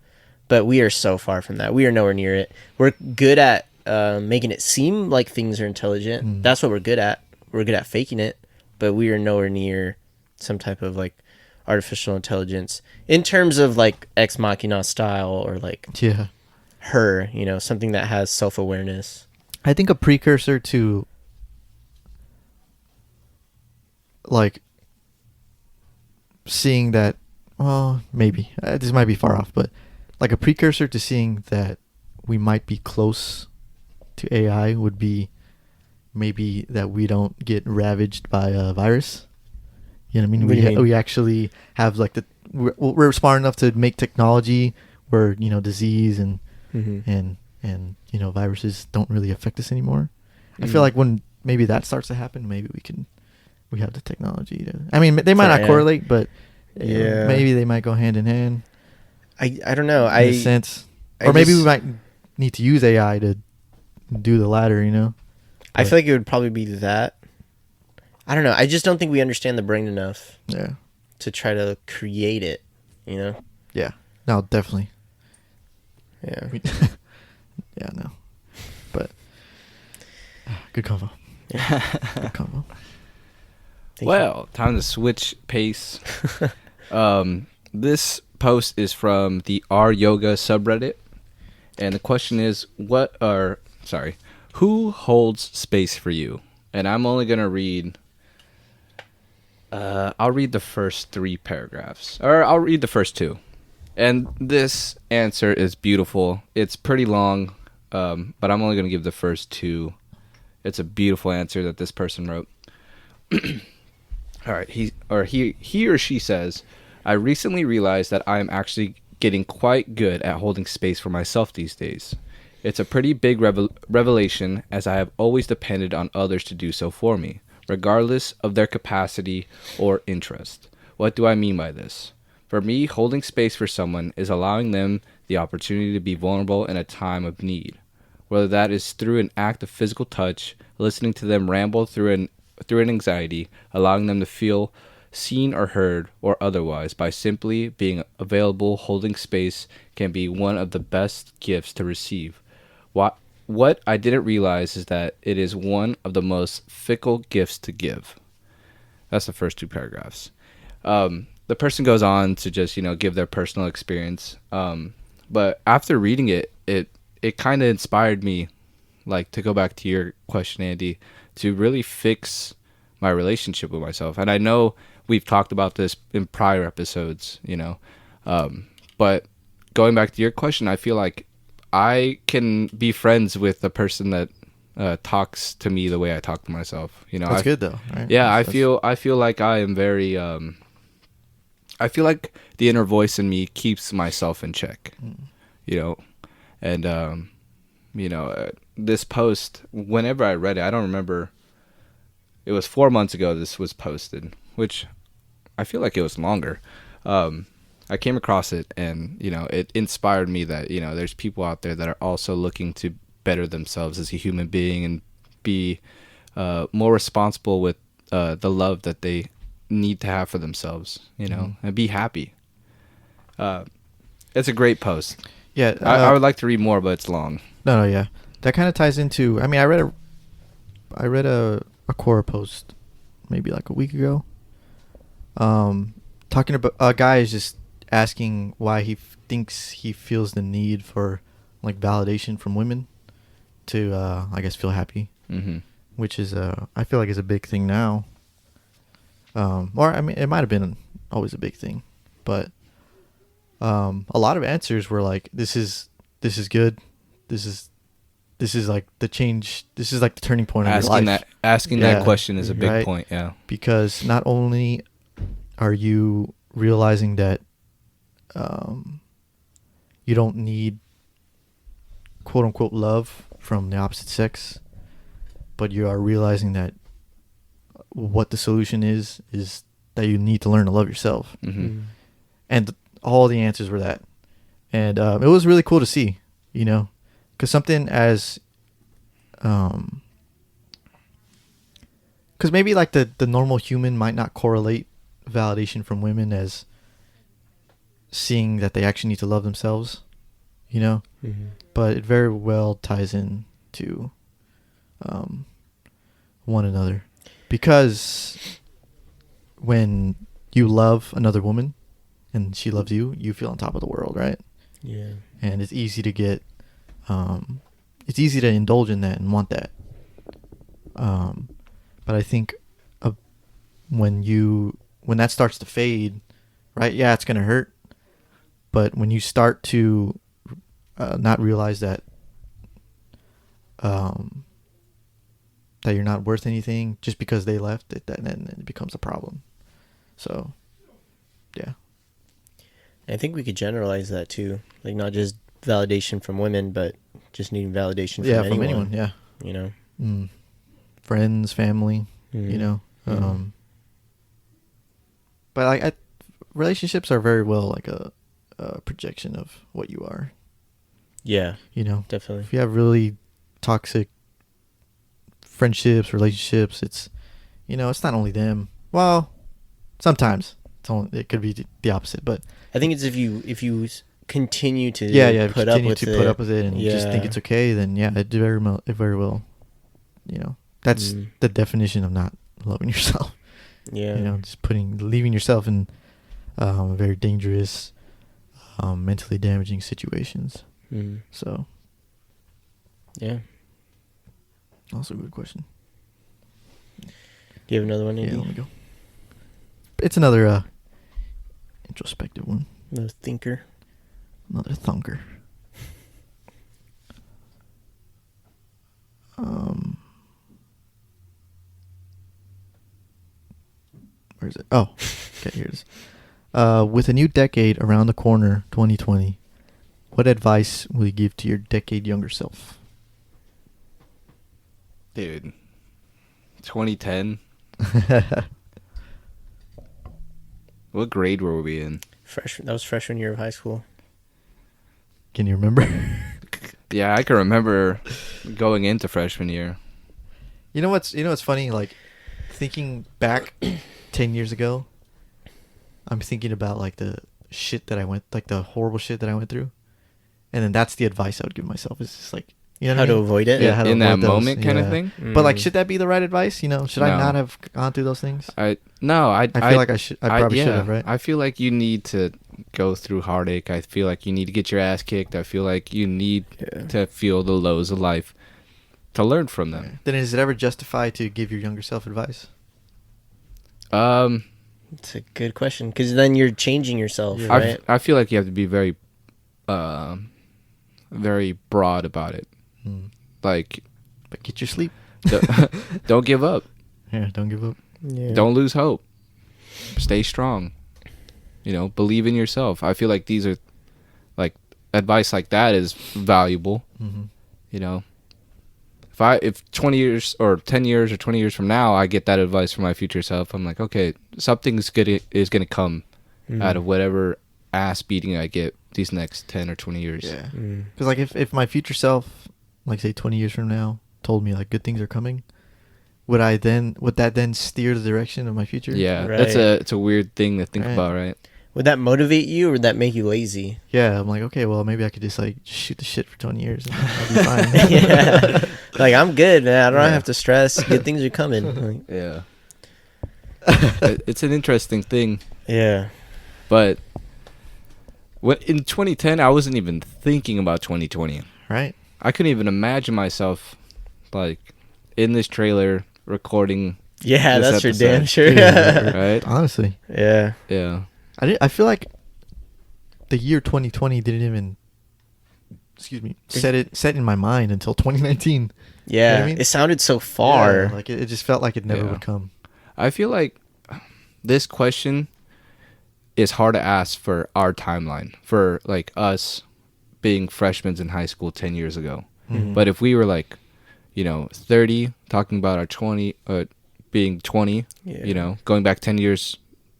But we are so far from that. We are nowhere near it. We're good at making it seem like things are intelligent. That's what we're good at. We're good at faking it. But we are nowhere near some type of like artificial intelligence in terms of like Ex Machina style or like her, something that has self-awareness. I think a precursor to like seeing that, well, maybe this might be far off, but like a precursor to seeing that we might be close to AI would be maybe that we don't get ravaged by a virus. You know what I mean? What do you mean? We actually have like we're smart enough to make technology where disease and viruses don't really affect us anymore. I feel like when maybe that starts to happen, maybe we have the technology to. I mean, they might not correlate, but maybe they might go hand in hand. I don't know. In a sense, or maybe we might need to use AI to do the latter. I feel like it would probably be that. I don't know. I just don't think we understand the brain enough. Yeah. To try to create it, Yeah. No, definitely. Yeah. Yeah, no. But good convo. Good convo. Well, time to switch pace. This post is from the R Yoga subreddit, and the question is, who holds space for you? And I'm only gonna read. I'll read the first 3 paragraphs, or I'll read the first 2. And this answer is beautiful. It's pretty long, but I'm only gonna give the first 2. It's a beautiful answer that this person wrote. All right, he or she says, I recently realized that I am actually getting quite good at holding space for myself these days. It's a pretty big revelation, as I have always depended on others to do so for me, regardless of their capacity or interest. What do I mean by this? For me, holding space for someone is allowing them the opportunity to be vulnerable in a time of need, whether that is through an act of physical touch, listening to them ramble through an anxiety, allowing them to feel seen or heard, or otherwise. By simply being available, holding space can be one of the best gifts to receive. What I didn't realize is that it is one of the most fickle gifts to give. That's the first 2 paragraphs. The person goes on to just, give their personal experience. But after reading it kind of inspired me, like, to go back to your question, Andy, to really fix my relationship with myself. And I know we've talked about this in prior episodes, But going back to your question, I feel like I can be friends with the person that talks to me the way I talk to myself. You know, That's good though, right? Yeah, That's- I feel like I am very. I feel like the inner voice in me keeps myself in check. You know, and you know, this post. Whenever I read it, I don't remember. It was 4 months ago. This was posted, which I feel like it was longer. I came across it, and you know, it inspired me that you know there's people out there that are also looking to better themselves as a human being and be more responsible with the love that they need to have for themselves, you know, and be happy. It's a great post. Yeah, I would like to read more, but it's long. No, yeah, that kind of ties into. I mean, I read a quora post maybe like a week ago. Talking about a guy is just asking why he thinks he feels the need for like validation from women to I guess feel happy, which is I feel like is a big thing now. Or I mean, it might have been always a big thing, but a lot of answers were like, this is good, this is like the change, this is like the turning point of your life. Asking Yeah, that question is a big right? point. Yeah, Because not only are you realizing that you don't need quote unquote love from the opposite sex, but you are realizing that what the solution is that you need to learn to love yourself. And all the answers were that. And it was really cool to see, you know, because something as because maybe like the normal human might not correlate validation from women as seeing that they actually need to love themselves, you know, but it very well ties in to one another, because when you love another woman and she loves you, you feel on top of the world, right? Yeah. And it's easy to get it's easy to indulge in that and want that, but I think when that starts to fade, right? Yeah, it's gonna hurt, but when you start to not realize that that you're not worth anything just because they left, then it becomes a problem. So, yeah. I think we could generalize that too, like not just validation from women, but just needing validation from anyone. From anyone. Yeah. You know, friends, family. You know. But like, relationships are very well like a projection of what you are. Yeah. You know, Definitely. if you have really toxic friendships, relationships, it's, you know, it's not only them. Well, sometimes it could be the opposite, but I think it's if you continue to put up with it and you just think it's okay, then it very well, you know, that's the definition of not loving yourself. Yeah. You know, just leaving yourself in very dangerous, mentally damaging situations. So, yeah. Also a good question. Do you have another one, Andy? Yeah, let me go. It's another introspective one. Another thinker. Another thunker. Where is it? Oh, okay, here it is. With a new decade around the corner, 2020, what advice will you give to your decade younger self? dude. 2010. What grade were we in? That was freshman year of high school. Can you remember? Yeah, I can remember going into freshman year. You know what's funny? Like, thinking back 10 years ago, I'm thinking about like the shit that the horrible shit that I went through, and then that's the advice I would give myself. It's just like, you know, how to avoid it. Yeah, how to in that avoid those, moment kind of thing. But like, should that be the right advice? You know, should I not have gone through those things? I feel like I should. I probably should have, right? I feel like you need to go through heartache. I feel like you need to get your ass kicked. I feel like you need to feel the lows of life to learn from them. Then is it ever justified to give your younger self advice? It's a good question because then you're changing yourself, Yeah. right? I feel like you have to be very, very broad about it. Like, But get your sleep. don't give up. Yeah, don't give up. Yeah. Don't lose hope. Stay strong. Believe in yourself. I feel like these are, like, advice like that is valuable. If 20 years or 10 years or 20 years from now I get that advice from my future self, I'm like, okay, something's is gonna come out of whatever ass beating I get these next 10 or 20 years. Yeah. Because like if my future self, like say 20 years from now, told me like good things are coming, would that then steer the direction of my future? Yeah, Right. it's a weird thing to think Right. about, right? Would that motivate you, or would that make you lazy? Yeah, I'm like, okay, well maybe I could just like shoot the shit for 20 years and I'll be fine. Yeah. Like, I'm good, man. I don't Yeah. have to stress. Good things are coming. Like, Yeah. It's an interesting thing, yeah. but in 2010 I wasn't even thinking about 2020. Right? I couldn't even imagine myself like in this trailer recording. Yeah, This that's for episode. damn sure. Yeah. Right? Honestly, Yeah. Yeah. I feel like the year 2020 didn't even, set in my mind until 2019. Yeah. You know what I mean? It sounded so far. Yeah, like it just felt like it never Yeah. would come. I feel like this question is hard to ask for our timeline, for like us being freshmen in high school 10 years ago. Mhm. But if we were like, 30, talking about our 20, being 20, Yeah. going back 10 years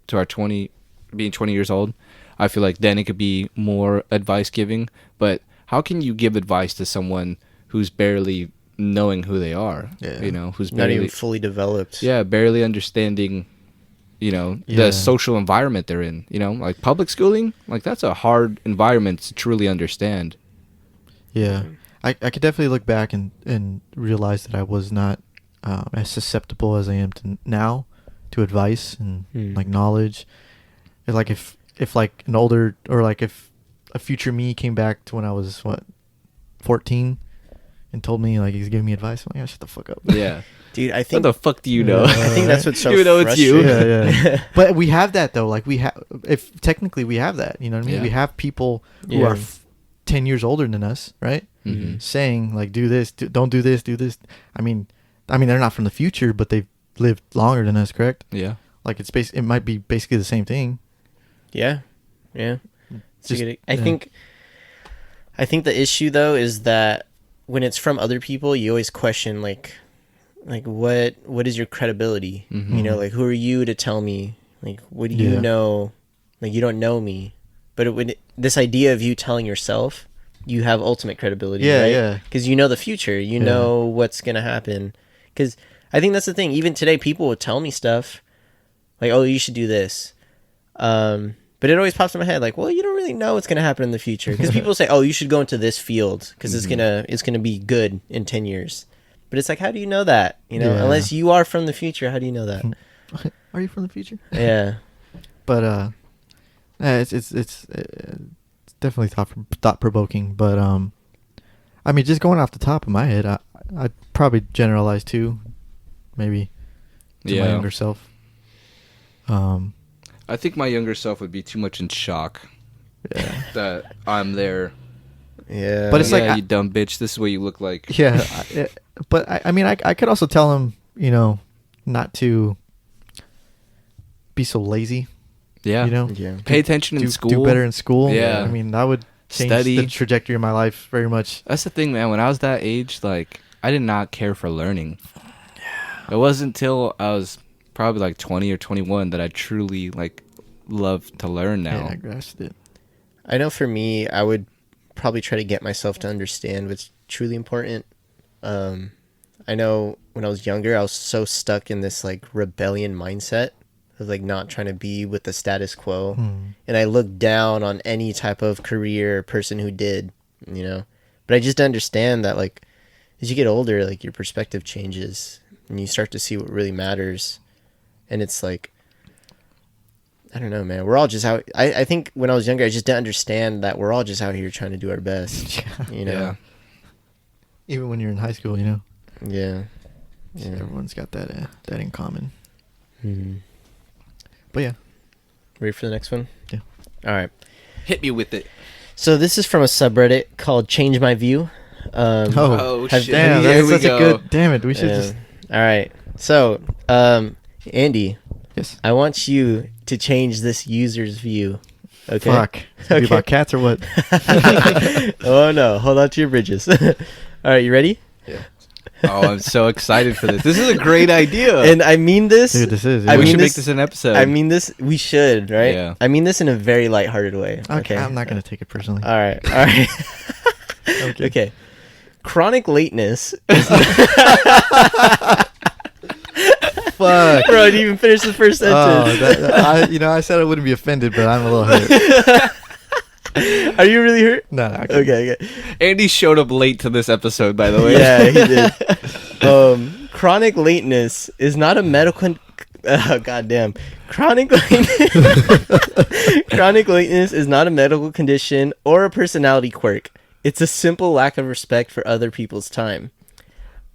to our 20, being 20 years old, I feel like then it could be more advice giving. But how can you give advice to someone who's barely knowing who they are? Yeah. Who's Not barely even fully developed. barely understanding, Yeah. the social environment they're in. Like public schooling, like that's a hard environment to truly understand. Yeah. I could definitely look back and realize that I was not as susceptible as I am now to advice and like knowledge. And like if like an older, or like if a future me came back to when I was 14 and told me like he's giving me advice, I'm like, shut the fuck up. Yeah. Dude, I What think the fuck do you know? I think that's what's so Even though it's you. frustrating. Yeah. But we have that though. Like we have, if technically we have that, you know what I mean? Yeah. We have people who Yeah. are 10 years older than us, right? Mhm. Saying like, do this, don't do this, do this. I mean, they're not from the future, but they've lived longer than us, correct? Yeah. Like it might be basically the same thing. Yeah. Yeah. It's a Just- good- I yeah. think the issue though is that when it's from other people, you always question like what is your credibility? Mhm. You know, like who are you to tell me? Like what do you Yeah. know? Like you don't know me. But this idea of you telling yourself, you have ultimate credibility, Yeah, right? yeah. Because you know the future, you Yeah. know what's gonna happen. Because I think that's the thing. Even today, people will tell me stuff like, "Oh, you should do this," but it always pops in my head like, "Well, you don't really know what's gonna happen in the future." Because people say, "Oh, you should go into this field because it's gonna be good in 10 years." But it's like, how do you know that? You know, Yeah. unless you are from the future, how do you know that? Are you from the future? Yeah. But yeah, it's definitely thought provoking. But I mean, just going off the top of my head, I'd probably generalize too, maybe to my Yeah. younger self. I think my younger self would be too much in shock Yeah. that I'm there. Yeah. But it's yeah, like you dumb bitch. This is what you look like. Yeah, but I mean, I could also tell him, not to be so lazy. Yeah. yeah. Pay attention in do school. do better in school. Yeah. I mean, that would change Study. the trajectory of my life very much. That's the thing, man. When I was that age, like, I did not care for learning. It wasn't until I was probably like 20 or 21 that I truly like loved to learn now. Yeah, I grasped it. I know for me, I would probably try to get myself to understand what's truly important. I know when I was younger, I was so stuck in this like rebellion mindset of like not trying to be with the status quo. And I looked down on any type of career or person who did, but I just understand that like as you get older, like your perspective changes and you start to see what really matters. And it's like, I don't know, man. We're all just out. I think when I was younger, I just didn't understand that we're all just out here trying to do our best. You know? Yeah. Even when you're in high school, Yeah. everyone's got that in common. Mhm. But yeah, Ready for the next one? Yeah. All right. Hit me with it. So this is from a subreddit called Change My View. Oh, shit. Damn, Here that's we such go. a good. Damn it, we should just. All right. So, Andy, Yes. I want you to change this user's view. Okay. Fuck. It's gonna be Okay. about cats or what? Oh no! Hold on to your bridges. All right, you ready? Oh, I'm so excited for this. This is a great idea. And I mean this. Dude, this is. I we mean should make this- this an episode. I mean this. We should, right? Yeah. I mean this in a very lighthearted way. Okay, I'm not gonna take it personally. All right. All right. Okay. Okay. Chronic lateness. Fuck. Bro, I didn't even finish the first Oh, sentence. I said I wouldn't be offended, but I'm a little hurt. Are you really hurt? No, no. Okay. Andy showed up late to this episode, by the way. Yeah, he did. Chronic lateness is not a medical. Goddamn. Chronic lateness is not a medical condition or a personality quirk. It's a simple lack of respect for other people's time.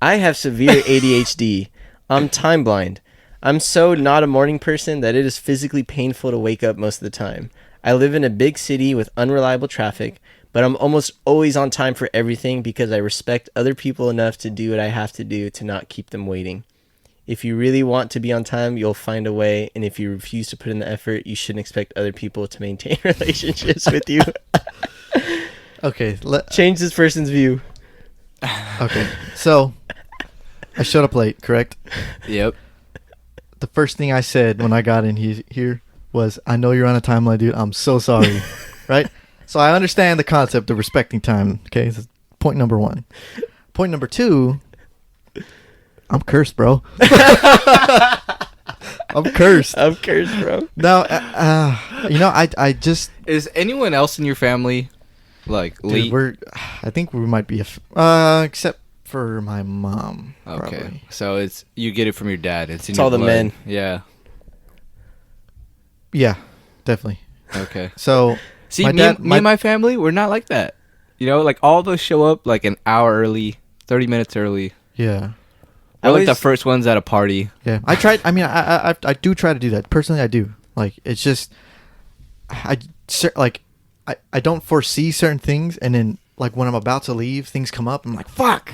I have severe ADHD. I'm time blind. I'm so not a morning person that it is physically painful to wake up most of the time. I live in a big city with unreliable traffic, but I'm almost always on time for everything because I respect other people enough to do what I have to do to not keep them waiting. If you really want to be on time, you'll find a way, and if you refuse to put in the effort, you shouldn't expect other people to maintain relationships with you. Okay. Change this person's view. Okay. So, I showed up late, correct? Yep. The first thing I said when I got in here was, I know you're on a timeline, dude. I'm so sorry. Right? So I understand the concept of respecting time. Okay, so point number 1. Point number 2, I'm cursed, bro. I'm cursed. I'm cursed, bro. No, I just Is anyone else in your family like late? dude, I think we might be except for my mom. Okay, Probably. so it's you get it from your dad. It's in It's your all the blood. men. Yeah. Yeah, definitely. Okay. So See, my me, dad, me and my family, we're not like that. You know, like all those show up like an hour early, 30 minutes early. yeah. We're like the always- first ones at a party. Yeah, I tried. I mean, I do try to do that. Personally, I do. Like, it's just, I don't foresee certain things, and then like when I'm about to leave, things come up. I'm like, fuck,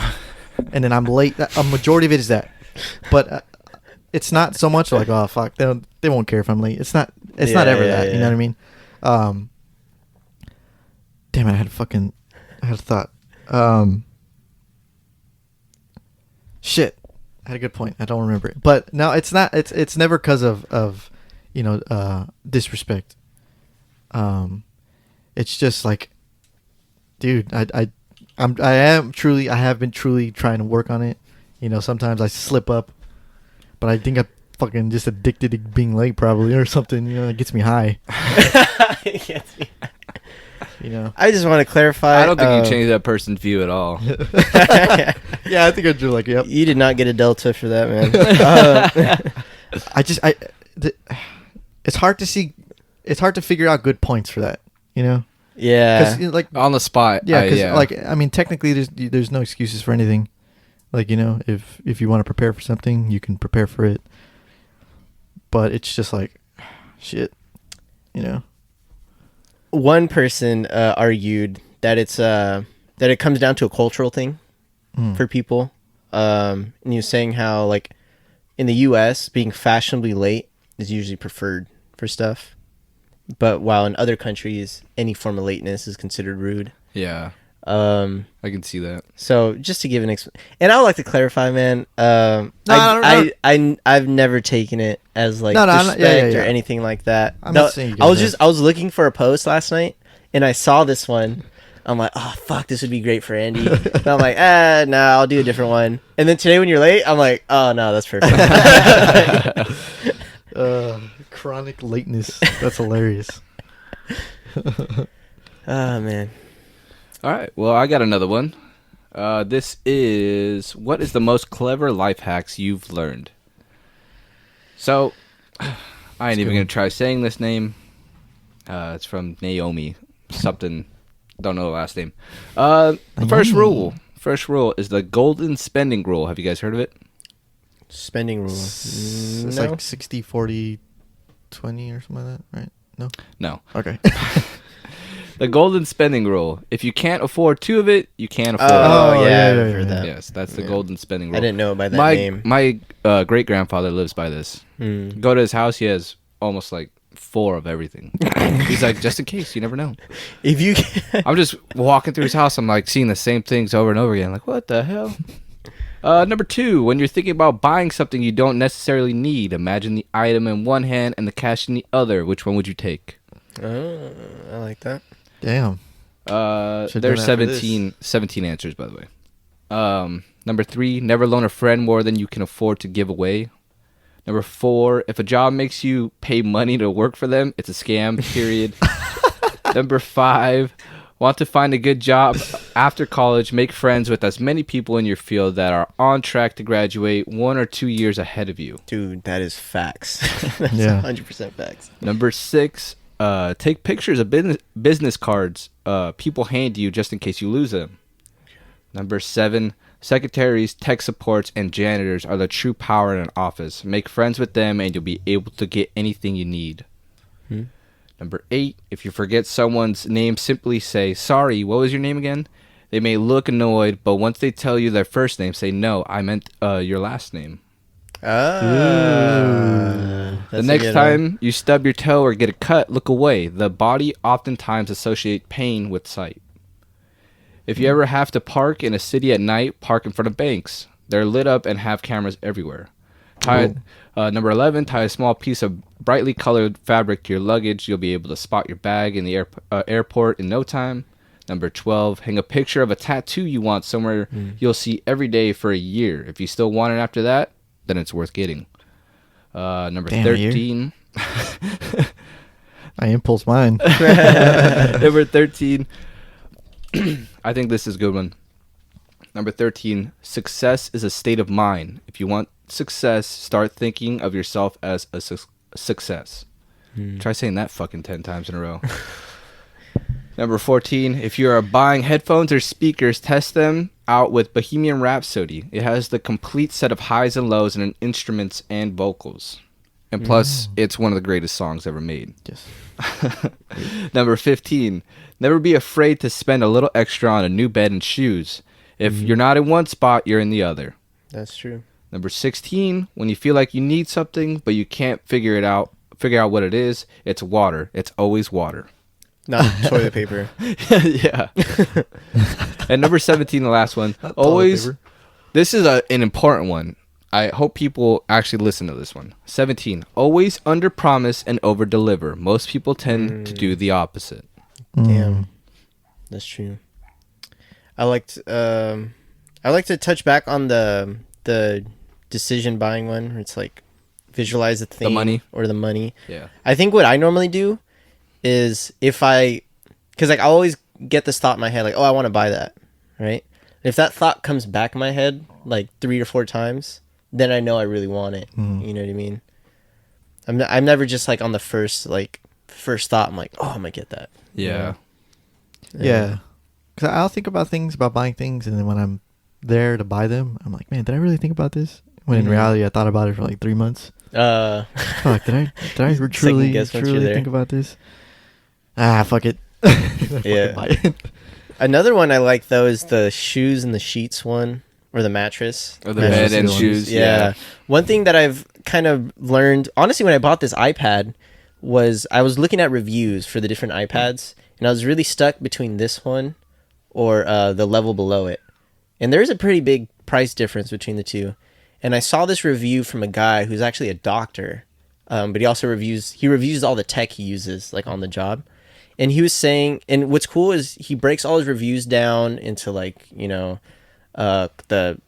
and then I'm late. A majority of it is that, but it's not so much like, oh fuck, they won't care if I'm late. It's not Yeah, ever yeah, that. You yeah. know what I mean? Damn it, I had a thought. Shit. I had a good point. I don't remember it. But no, it's not. It's never because of disrespect. It's just like, dude, I have been truly trying to work on it. You know, sometimes I slip up, but I think I'm fucking just addicted to being late probably or something. You know, it gets me high. You know. I just want to clarify. I don't think you changed that person's view at all. Yeah, I think I drew like, yep. You did not get a delta for that, man. It's hard to see. It's hard to figure out good points for that. You know. Yeah. Because like On the spot. yeah, because like I mean, technically, there's no excuses for anything. Like, you know, if you want to prepare for something, you can prepare for it. But it's just like, shit, you know. One person argued that that it comes down to a cultural thing for people. And he was saying how, like, in the U.S., being fashionably late is usually preferred for stuff. But while in other countries, any form of lateness is considered rude. Yeah. I can see that. So just to give an and I would like to clarify, man. No. I've never taken it as like No, disrespect yeah. or anything like that. I'm No, not saying you I was guys I was looking for a post last night and I saw this one. I'm like, oh fuck, this would be great for Andy. But I'm like, no, I'll do a different one. And then today when you're late, I'm like, oh no, that's perfect. Chronic lateness. That's hilarious. Oh man. All right. Well, I got another one. This is, what is the most clever life hacks you've learned? So, I ain't even going to try saying this name. It's from Naomi. Something. Don't know the last name. The first rule is the golden spending rule. Have you guys heard of it? Spending rule. It's No. like 60, 40, 20 or something like that, right? No. No. Okay. The golden spending rule. If you can't afford 2 of it, you can't afford Oh, it. yeah, yeah, I've heard yeah. that. Yes, that's the Yeah. golden spending rule. I didn't know it by that name. My great grandfather lives by this. Go to his house, he has almost like 4 of everything. He's like, just in case, you never know. If you I'm just walking through his house, I'm like seeing the same things over and over again. Like, what the hell? Number 2, when you're thinking about buying something you don't necessarily need, imagine the item in one hand and the cash in the other. Which one would you take? I like that. Damn. Should've done There's that for this. 17 answers, by the way. Number 3, never loan a friend more than you can afford to give away. Number 4, if a job makes you pay money to work for them, it's a scam, period. Number 5, want to find a good job after college, make friends with as many people in your field that are on track to graduate 1 or 2 years ahead of you. Dude, that is facts. That's Yeah. 100% facts. Number 6, take pictures of business cards people hand you just in case you lose them. Number 7, secretaries, tech supports, and janitors are the true power in an office. Make friends with them and you'll be able to get anything you need. Number 8, if you forget someone's name, simply say, sorry, what was your name again? They may look annoyed, but once they tell you their first name, say, no, I meant your last name. The next time you stub your toe or get a cut, look away. The body oftentimes associates pain with sight. If you ever have to park in a city at night, park in front of banks. They're lit up and have cameras everywhere. Number 11, tie a small piece of brightly colored fabric to your luggage. You'll be able to spot your bag in the airport in no time. Number 12, hang a picture of a tattoo you want somewhere you'll see every day for a year. If you still want it after that, then it's worth getting. Number 13. I impulse mine. Number 13. I think this is a good one. Number 13, success is a state of mind. If you want success, start thinking of yourself as a success. Try saying that fucking 10 times in a row. Number 14, if you are buying headphones or speakers, test them out with Bohemian Rhapsody. It has the complete set of highs and lows and instruments and vocals. And plus, it's one of the greatest songs ever made. Yes. Number 15, never be afraid to spend a little extra on a new bed and shoes. If you're not in one spot, you're in the other. That's true. Number 16, when you feel like you need something, but you can't figure out what it is, it's water. It's always water. Not toilet paper. Yeah. And number 17, the last one. Always, this is an important one. I hope people actually listen to this one. 17, always under promise and over deliver. Most people tend to do the opposite. Damn. That's true. I like to touch back on the decision buying one where it's like visualize the thing, The money. or the money. Yeah. I think what I normally do is because like I always get this thought in my head like, oh, I want to buy that, right? If that thought comes back in my head like 3 or 4 times, then I know I really want it. You know what I mean? I'm never just like on the first thought. I'm like, oh, I'm gonna get that. Yeah. Yeah. Because I'll think about buying things, and then when I'm there to buy them, I'm like, man, did I really think about this? When in reality, I thought about it for like 3 months. Fuck, did I truly think about this? Fuck it. Yeah. Buy it. Another one I like though is the shoes and the sheets one, or the mattress. Or the Mattress bed and ones. shoes. Yeah. One thing that I've kind of learned, honestly, when I bought this iPad, was I was looking at reviews for the different iPads, and I was really stuck between this one or the level below it. And there's a pretty big price difference between the two. And I saw this review from a guy who's actually a doctor, but he also reviews all the tech he uses like on the job. And he was saying, and what's cool is he breaks all his reviews down into like, you know, the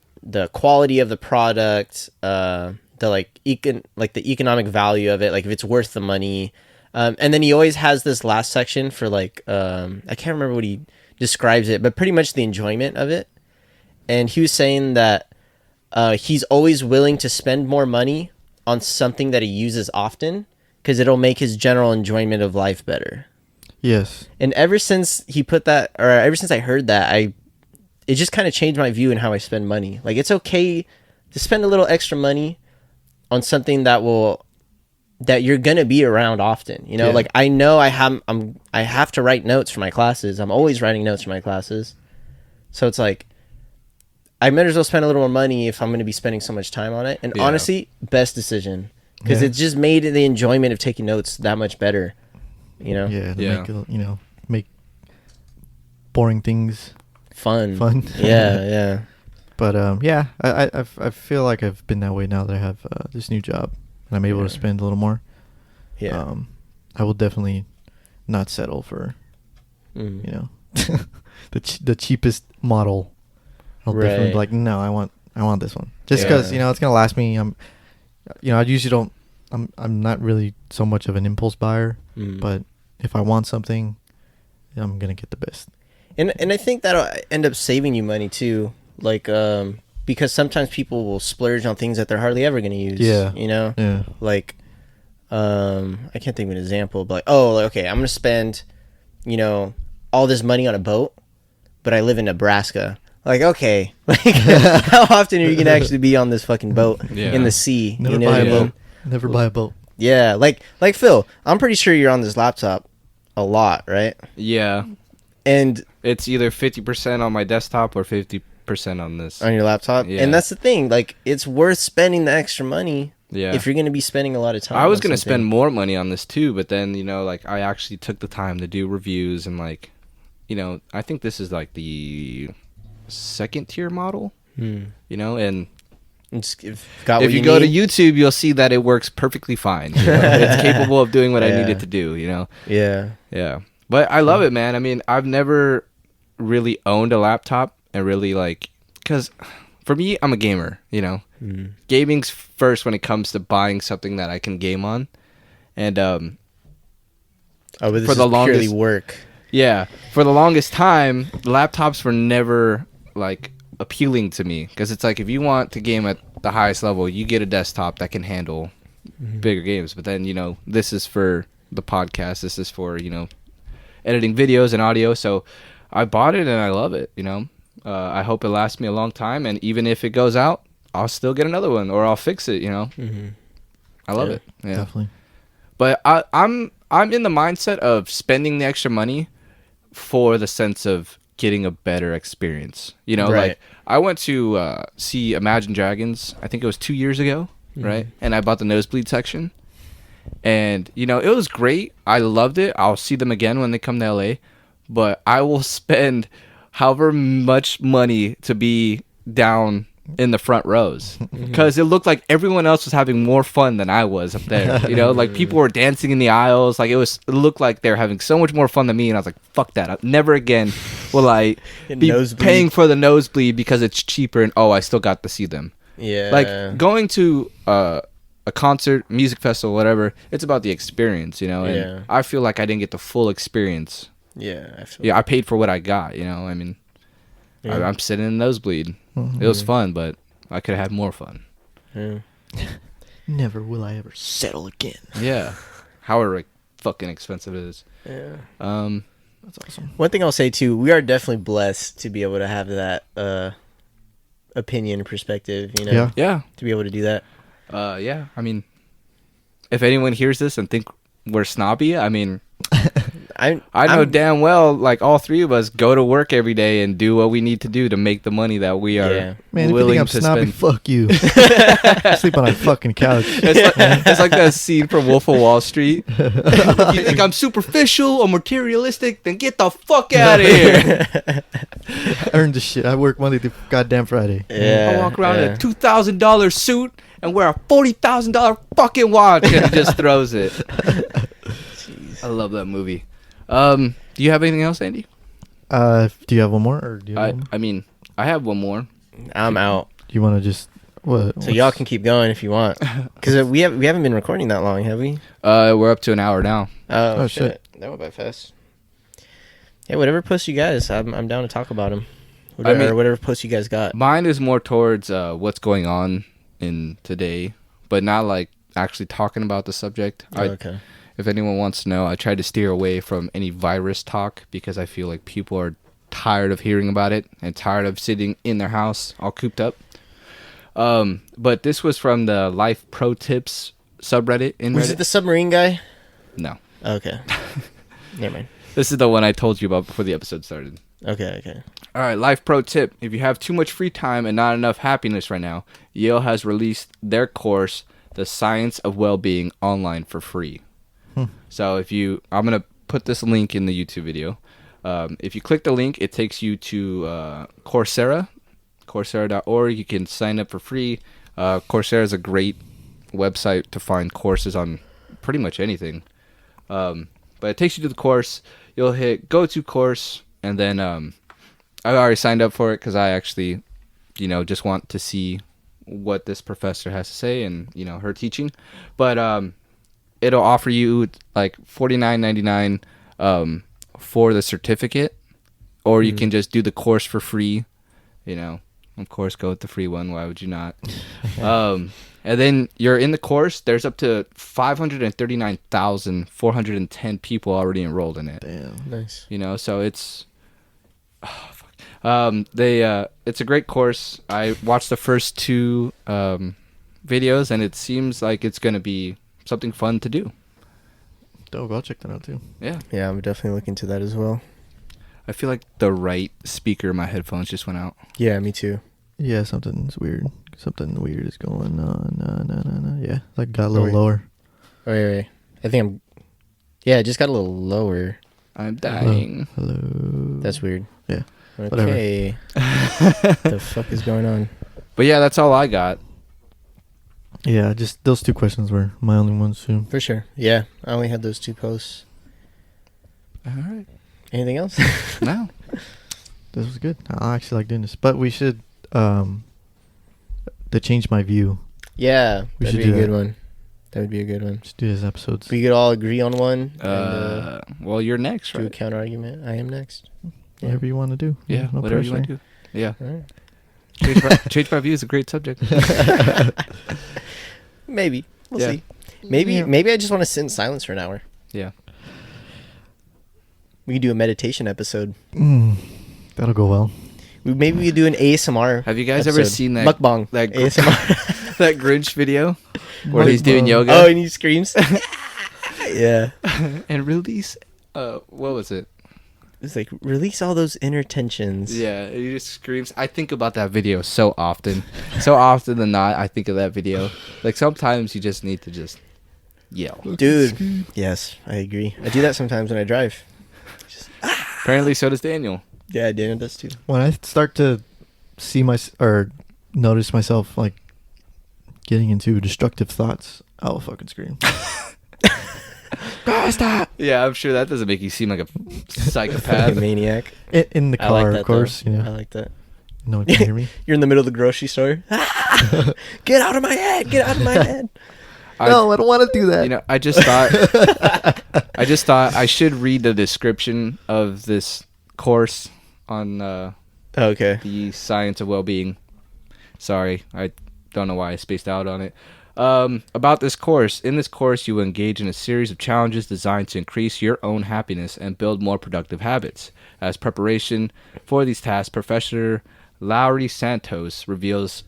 quality of the product, the the economic value of it, like if it's worth the money. And then he always has this last section for like, I can't remember what he describes it, but pretty much the enjoyment of it. And he was saying that he's always willing to spend more money on something that he uses often because it'll make his general enjoyment of life better. Yes. And ever since he put that, or ever since I heard that, it just kind of changed my view in how I spend money. Like, it's okay to spend a little extra money on something that will that you're gonna be around often. You know, Yeah. like I know I have to write notes for my classes. I'm always writing notes for my classes. So it's like I might as well spend a little more money if I'm gonna be spending so much time on it. And Yeah. honestly, best decision because Yeah. it just made the enjoyment of taking notes that much better. You know, Yeah, to Yeah. make it, make boring things fun. Yeah. Yeah. But yeah, I feel like I've been that way now that I have this new job and I'm able to spend a little more. Yeah. I will definitely not settle for Mm. the cheapest model. I'll definitely be Right. like, no, I want this one just because Yeah. it's gonna last me. I usually don't. I'm not really so much of an impulse buyer, Mm. but if I want something, I'm gonna get the best. And I think that'll end up saving you money too. Like because sometimes people will splurge on things that they're hardly ever going to use. Yeah. You know? Yeah. Like I can't think of an example, but okay, I'm going to spend, all this money on a boat, but I live in Nebraska. Like, okay, like how often are you going to actually be on this fucking boat in the sea? Never you know buy what a I mean? boat. Never buy a boat. Yeah, like Phil, I'm pretty sure you're on this laptop a lot, right? Yeah. And It's either 50% on my desktop or 50% on this. on your laptop. Yeah. And that's the thing. Like, it's worth spending the extra money Yeah. if you're going to be spending a lot of time. I was on going to something. spend more money on this too, but then, like I actually took the time to do reviews and like, I think this is like the second tier model, and Got if what you go to need. YouTube, you'll see that it works perfectly fine. It's capable of doing what I need it to do, Yeah. Yeah. But I love it, man. I mean, I've never really owned a laptop and really because for me, I'm a gamer, Gaming's first when it comes to buying something that I can game on. And Oh, but this For is the purely longest- work. yeah, for the longest time, laptops were never appealing to me because it's like if you want to game at the highest level, you get a desktop that can handle bigger games. But then, this is for the podcast. This is for, editing videos and audio. So I bought it and I love it, I hope it lasts me a long time. And even if it goes out, I'll still get another one or I'll fix it, I love it. Yeah. Definitely. But I'm in the mindset of spending the extra money for the sense of getting a better experience. Right. Like I went to see Imagine Dragons, I think it was 2 years ago, right? And I bought the nosebleed section. And, it was great. I loved it. I'll see them again when they come to LA. But I will spend however much money to be down in the front rows because it looked like everyone else was having more fun than I was up there. Like people were dancing in the aisles. Like it looked like they were having so much more fun than me. And I was like, fuck that. Never again will I be Nosebleed. paying for the nosebleed because it's cheaper and I still got to see them. Yeah. Like going to a concert, music festival, whatever, it's about the experience, and Yeah. I feel like I didn't get the full experience. Yeah. I paid for what I got, I mean, Yeah. I'm sitting in nosebleed. It was fun, but I could have had more fun. Yeah. Never will I ever settle again. Yeah. However fucking expensive it is. Yeah. That's awesome. One thing I'll say too, we are definitely blessed to be able to have that opinion and perspective, Yeah. Yeah. to be able to do that. Yeah. I mean, if anyone hears this and think we're snobby, I mean, I know I'm- damn well, like all three of us go to work every day and do what we need to do to make the money that we are Yeah. Man, if you willing think I'm to snobby, spend. fuck you. Sleep on a fucking couch. It's like that scene from Wolf of Wall Street. If you think I'm superficial or materialistic, then get the fuck out of here. I earned this shit. I work Monday through goddamn Friday. Yeah. I walk around in yeah. a $2,000 suit and wear a $40,000 fucking watch, and he just throws it. I love that movie. Do you have anything else, Andy? Do you have one more, or do you have one more? I mean, I have one more. I'm out. Do you want to just what? So y'all can keep going if you want, because we haven't been recording that long, have we? We're up to an hour now. Oh, shit. That went by fast. Yeah, whatever posts you guys, I'm down to talk about them. I mean- Or whatever posts you guys got. Mine is more towards what's going on in today, but not like actually talking about the subject. Okay. If anyone wants to know, I try to steer away from any virus talk because I feel like people are tired of hearing about it and tired of sitting in their house all cooped up. But this was from the Life Pro Tips subreddit in Was Reddit. it the submarine guy? No. Okay. Never mind. This is the one I told you about before the episode started. Okay. All right, life pro tip. If you have too much free time and not enough happiness right now, Yale has released their course, The Science of Well-Being, online for free. So I'm going to put this link in the YouTube video. If you click the link, it takes you to Coursera, coursera.org. You can sign up for free. Coursera is a great website to find courses on pretty much anything. But it takes you to the course. You'll hit go to course, and then I already signed up for it because I actually, just want to see what this professor has to say and, her teaching. But it'll offer you like $49.99 for the certificate, or you can just do the course for free. Of course, go with the free one. Why would you not? And then you're in the course. There's up to 539,410 people already enrolled in it. Damn. Nice. So it's it's a great course. I watched the first 2 videos, and it seems like it's going to be something fun to do. Dope. I'll check that out too. Yeah. Yeah, I'm definitely looking to that as well. I feel like the right speaker in my headphones just went out. Yeah, me too. Yeah, something's weird. Something weird is going on. No. Yeah, like got a little wait. lower. Wait. I think it just got a little lower. I'm dying. Hello. That's weird. Yeah. Okay. The fuck is going on? But yeah, that's all I got. Yeah, just those 2 questions were my only ones too. For sure. Yeah, I only had those 2 posts. All right. Anything else? No. This was good. I actually like doing this, but we should to change my view. Yeah, We that'd should be a do good that. one. That would be a good one. Just do these episodes. We could all agree on one. Well, you're next, do a right? counter argument. I am next. Whatever you want to do. Yeah, no whatever you pressure. want to do. Yeah. All right. Change my view is a great subject. Maybe. We'll Yeah. see. Maybe Yeah. maybe I just want to sit in silence for an hour. Yeah. We could do a meditation episode. That'll go well. Maybe we could do an ASMR. Have you guys ever episode. seen that mukbang? that ASMR. that Grinch video where he's doing yoga Oh, and he screams. Yeah. and release? What was it? It's like release all those inner tensions. Yeah, he just screams. I think about that video so often. So often than not, I think of that video. Like sometimes you just need to just yell. Dude. Yes, I agree. I do that sometimes when I drive. Apparently, so does Daniel. Yeah, Daniel does too. When I start to see or notice myself like getting into destructive thoughts, I'll fucking scream. Oh, stop! Yeah, I'm sure that doesn't make you seem like a psychopath. A maniac. In the I like car, that, of course. though. You I know, like that. no one can hear me. You're in the middle of the grocery store. Get out of my head! Get out of my head! No, I don't want to do that. I just thought I should read the description of this course on Okay. the Science of Well-Being. Sorry, I don't know why I spaced out on it. About this course. In this course, you will engage in a series of challenges designed to increase your own happiness and build more productive habits. As preparation for these tasks, Professor Lowry Santos reveals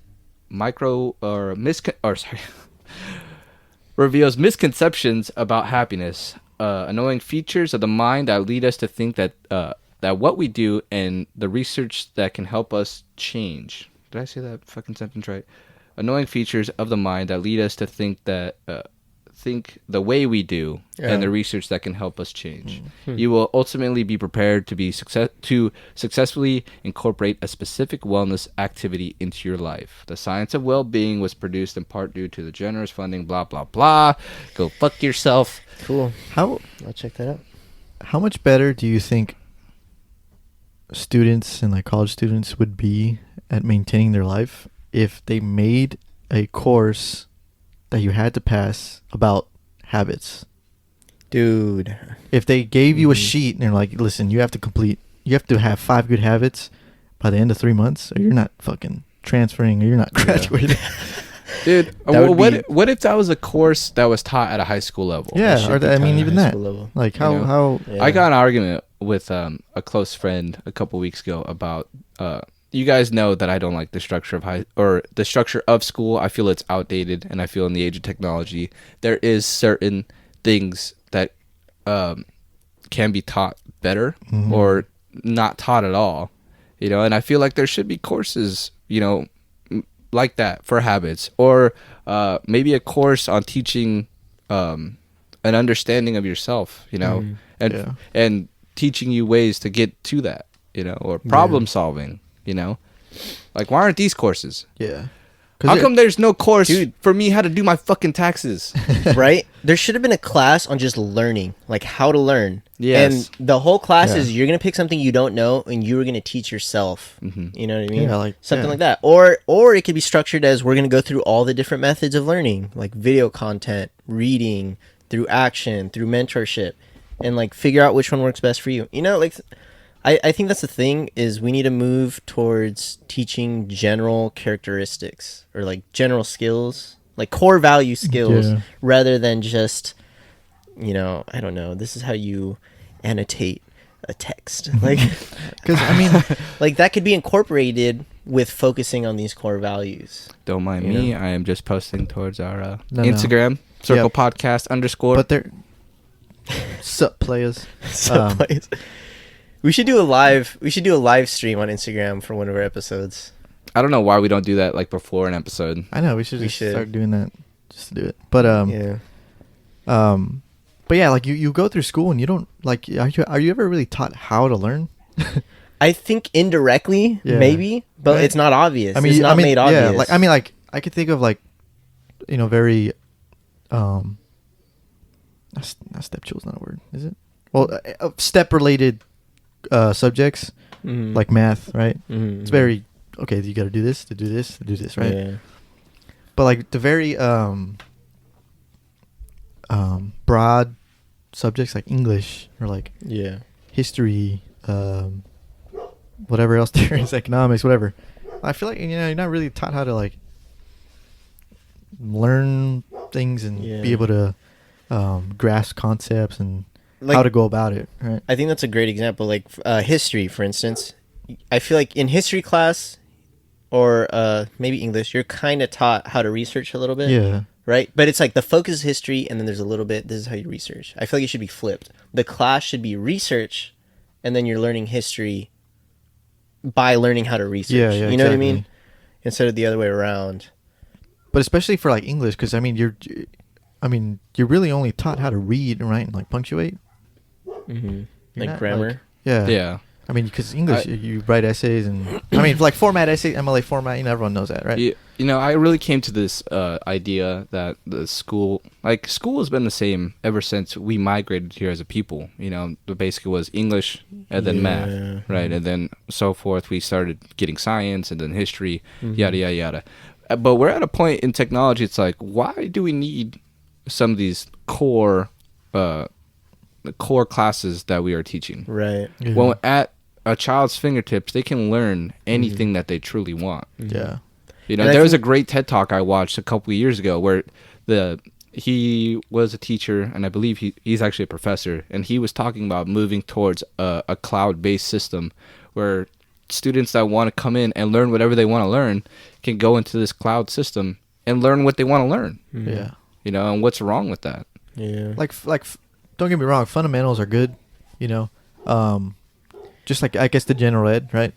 misconceptions about happiness, annoying features of the mind that lead us to think that what we do, and the research that can help us change. Did I say that fucking sentence right? Annoying features of the mind that lead us to think the way we do, and the research that can help us change. You will ultimately be prepared to successfully incorporate a specific wellness activity into your life. The Science of Well-Being was produced in part due to the generous funding, blah, blah, blah. Go fuck yourself. Cool. How I'll check that out. how much better do you think students and like college students would be at maintaining their life if they made a course that you had to pass about habits? Dude. If they gave you a sheet and they're like, listen, you have to have 5 good habits by the end of 3 months, or you're not fucking transferring, or you're not graduating. Dude, That would what if that was a course that was taught at a high school level? Yeah, should or be I taught mean, at even high that. school level. Like You know? how Yeah. I got in an argument with a close friend a couple weeks ago about you guys know that I don't like the structure of the structure of school. I feel it's outdated, and I feel in the age of technology, there is certain things that can be taught better or not taught at all, you know. And I feel like there should be courses, you know, like that for habits, or maybe a course on teaching an understanding of yourself, you know, and teaching you ways to get to that, you know, or problem solving. You know, like, why aren't these courses? Yeah. How come there's no course for me how to do my fucking taxes? Right? There should have been a class on just learning, like how to learn. Yes. And the whole class is you're going to pick something you don't know and you're going to teach yourself. You know what I mean? Yeah, like something like that. Or it could be structured as we're going to go through all the different methods of learning, like video content, reading, through action, through mentorship, and like figure out which one works best for you. You know, like I think that's the thing, is we need to move towards teaching general characteristics or like general skills, like core value skills, rather than just, you know, I don't know, this is how you annotate a text. Like, because I mean, like that could be incorporated with focusing on these core values. Don't mind You me. know? I am just posting towards our No. Instagram, circlepodcast _ but they're sup players. Place. We should do a live stream on Instagram for one of our episodes. I don't know why we don't do that like before an episode. I know we should start doing that just to do it. But but yeah, like you go through school and you don't like. Are you ever really taught how to learn? I think indirectly, maybe, but Right. it's not obvious. I mean, it's not made obvious. Yeah, like I could think of like, you know, very not step is not a word, is it? Well, step related subjects like math, right? It's very okay. You got to do this to do this to do this, right? Yeah. But like the very broad subjects like English or like history, whatever else there is, economics, whatever. I feel like, you know, you're not really taught how to like learn things and be able to grasp concepts and like, how to go about it, right? I think that's a great example. Like history, for instance. I feel like in history class or maybe English, you're kind of taught how to research a little bit. Yeah. Right? But it's like the focus is history, and then there's a little bit, this is how you research. I feel like it should be flipped. The class should be research, and then you're learning history by learning how to research. Yeah, you know what I mean? Instead of the other way around. But especially for like English, because I mean, you're really only taught how to read and write and like punctuate. Like grammar. Yeah. I mean, because English, you write essays and I mean, like format essays, MLA format, you know, everyone knows that, right? You know, I really came to this idea that the school has been the same ever since we migrated here as a people. You know, the basic was English and then math, right? And then so forth. We started getting science and then history, yada, yada, yada. But we're at a point in technology, it's like, why do we need some of these core classes that we are teaching? Right. Yeah. Well, at a child's fingertips, they can learn anything that they truly want. Yeah. You know, there was a great TED Talk I watched a couple of years ago where he was a teacher, and I believe he's actually a professor, and he was talking about moving towards a cloud-based system where students that want to come in and learn whatever they want to learn can go into this cloud system and learn what they want to learn. Yeah. You know, and what's wrong with that? Yeah. Like don't get me wrong, fundamentals are good, you know. Just like I guess the general ed, right?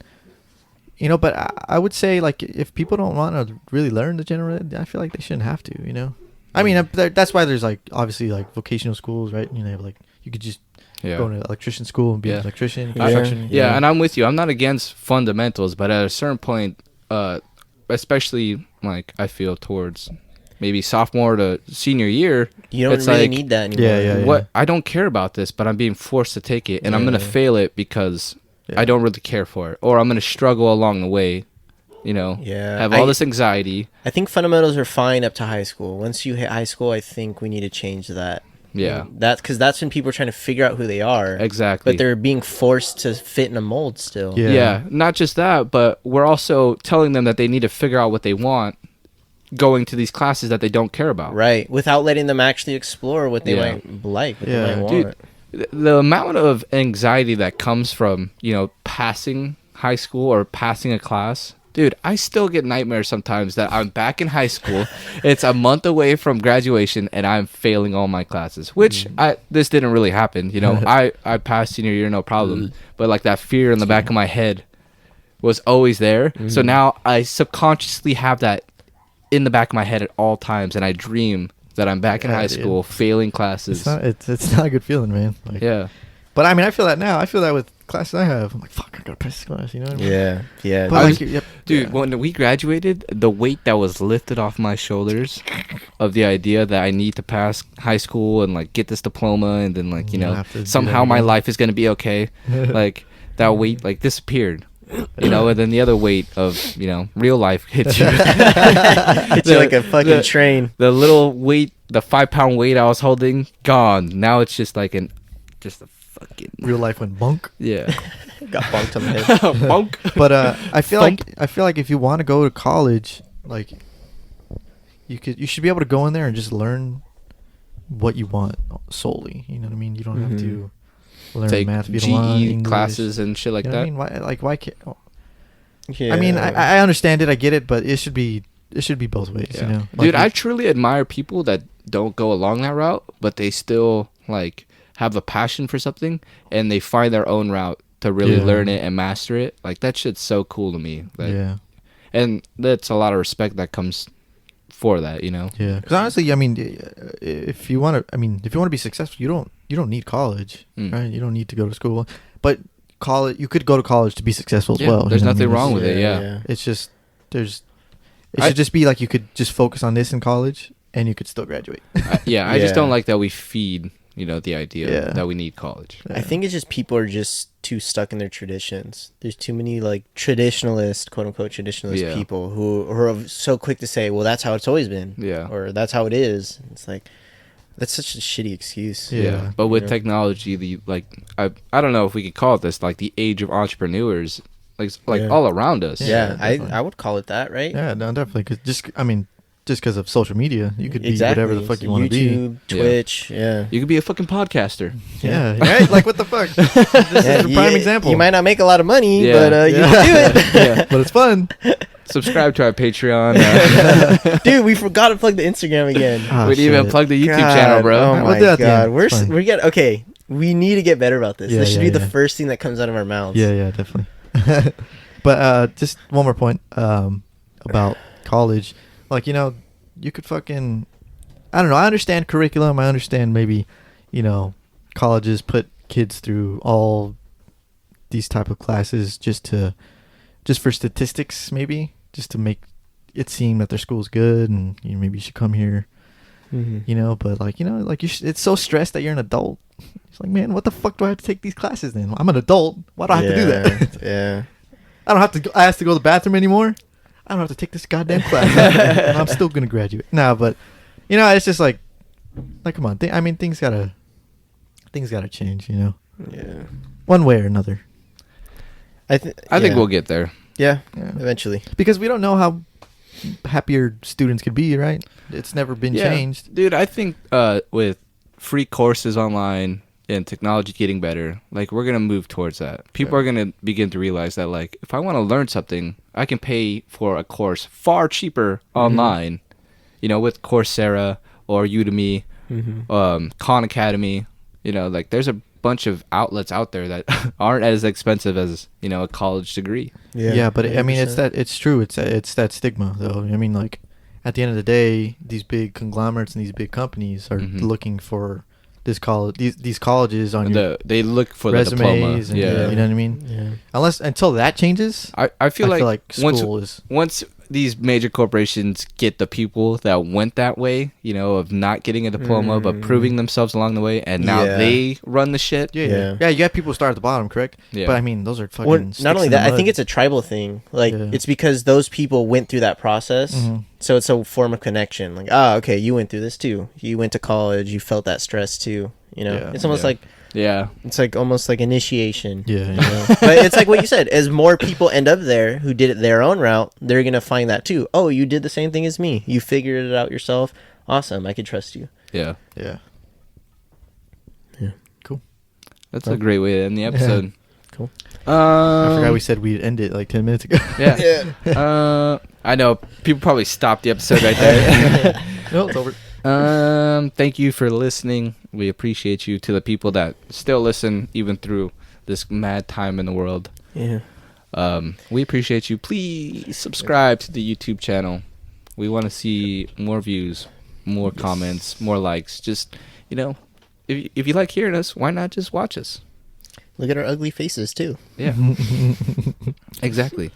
You know, but I would say like if people don't want to really learn the general ed, I feel like they shouldn't have to, you know. I mean, that's why there's like obviously like vocational schools, right? You know, like you could just go to electrician school and be an electrician, construction. Yeah, and I'm with you. I'm not against fundamentals, but at a certain point, especially like I feel towards maybe sophomore to senior year, you don't really need that anymore. Yeah. What I don't care about this, but I'm being forced to take it, and I'm gonna fail it because I don't really care for it, or I'm gonna struggle along the way. You know, have all this anxiety. I think fundamentals are fine up to high school. Once you hit high school, I think we need to change that. Yeah, because that's when people are trying to figure out who they are. Exactly, but they're being forced to fit in a mold still. Yeah, not just that, but we're also telling them that they need to figure out what they want, going to these classes that they don't care about. Right, without letting them actually explore what they might like, what they might want. Dude, the amount of anxiety that comes from, you know, passing high school or passing a class, dude, I still get nightmares sometimes that I'm back in high school. It's a month away from graduation and I'm failing all my classes, which this didn't really happen. You know, I passed senior year, no problem. But like that fear in the back of my head was always there. So now I subconsciously have that in the back of my head at all times. And I dream that I'm back in high school, failing classes. It's not a good feeling, man. Like, yeah. But I mean, I feel that now. I feel that with classes I have. I'm like, fuck, I gotta pass this class. You know what I mean? Yeah. But Dude, when we graduated, the weight that was lifted off my shoulders of the idea that I need to pass high school and like get this diploma and then like, you know, somehow my life is going to be okay. Like that weight like disappeared. You know, and then the other weight of, you know, real life hits you. Hits you like a fucking train. The little weight, the 5-pound weight I was holding, gone. Now it's just like just a fucking real life went bunk. Yeah. Got bonked on the head. Bonk. But I feel like if you want to go to college, like you should be able to go in there and just learn what you want solely. You know what I mean? You don't have to learn take math if you GE don't want English, classes and shit like you know that. what I mean? Why can't? Yeah. I mean, I understand it, I get it, but it should be both ways. Yeah. You know, Dude, like, I truly admire people that don't go along that route, but they still like have a passion for something and they find their own route to really learn it and master it. Like that shit's so cool to me. Like, yeah. And that's a lot of respect that comes for that, you know. Yeah, because honestly, I mean, if you want to be successful, you don't need college, right? You don't need to go to school, but college, you could go to college to be successful as well. There's you know nothing what I mean? wrong with it. Yeah. It's just it should just be like you could just focus on this in college and you could still graduate. I just don't like that we feed, you know, the idea that we need college. I think it's just people are just too stuck in their traditions. There's too many like traditionalist, quote unquote traditionalist people who are so quick to say, well, that's how it's always been. Yeah. Or that's how it is. It's like, that's such a shitty excuse. Yeah. But with technology, I don't know if we could call it this, like the age of entrepreneurs, like all around us. Yeah, I would call it that, right? Yeah, no, definitely. Cause just because of social media, you could be whatever the fuck you want to be. YouTube, Twitch, You could be a fucking podcaster. Yeah, right? Like, what the fuck? This is a prime example. You might not make a lot of money, but you can do it. But it's fun. Subscribe to our Patreon. Dude, we forgot to plug the Instagram again. Oh, we didn't even plug the YouTube channel, bro. Oh my God. Okay, we need to get better about this. Yeah, This should be the first thing that comes out of our mouths. Yeah, definitely. But just one more point about college. Like, you know, you could fucking, I don't know, I understand curriculum. I understand maybe, you know, colleges put kids through all these type of classes just for statistics, maybe, just to make it seem that their school's good and maybe you should come here, you know, but like, you know, like it's so stressed that you're an adult. It's like, man, what the fuck do I have to take these classes then? I'm an adult. Why do I have to do that? Yeah. I don't have to ask to go to the bathroom anymore. I don't have to take this goddamn class. And I'm still going to graduate. No, but, you know, it's just like come on. Things gotta change, you know? Yeah. One way or another. I think we'll get there. Yeah, eventually. Because we don't know how happier students could be, right? It's never been changed. Dude, I think with free courses online and technology getting better, like, we're going to move towards that. People are going to begin to realize that, like, if I want to learn something, I can pay for a course far cheaper online, you know, with Coursera or Udemy, Khan Academy. You know, like, there's a bunch of outlets out there that aren't as expensive as, you know, a college degree. Yeah, but I mean, it's true. It's that stigma, though. I mean, like, at the end of the day, these big conglomerates and these big companies are looking for these colleges on your they look for resumes, the diploma. And, you know what I mean? Yeah. Until that changes, I feel like school once these major corporations get the people that went that way, you know, of not getting a diploma but proving themselves along the way, and now they run the shit. Yeah. You got people who start at the bottom, correct? Yeah. But I mean, those are fucking. Well, not only that, I think it's a tribal thing. Like, it's because those people went through that process, so it's a form of connection. Like, okay, you went through this too. You went to college. You felt that stress too. You know, it's almost like. Yeah. It's like almost like initiation. Yeah. You know? But it's like what you said. As more people end up there who did it their own route, they're going to find that too. Oh, you did the same thing as me. You figured it out yourself. Awesome. I can trust you. Yeah. Yeah. Yeah. Cool. That's a great way to end the episode. Cool. I forgot we said we'd end it like 10 minutes ago. Yeah. I know people probably stopped the episode right there. No, it's over. Thank you for listening. We appreciate you. To the people that still listen even through this mad time in the world. Yeah. We appreciate you. Please subscribe to the YouTube channel. We want to see more views, more comments, more likes. Just, if you like hearing us, why not just watch us? Look at our ugly faces too. Yeah. Exactly.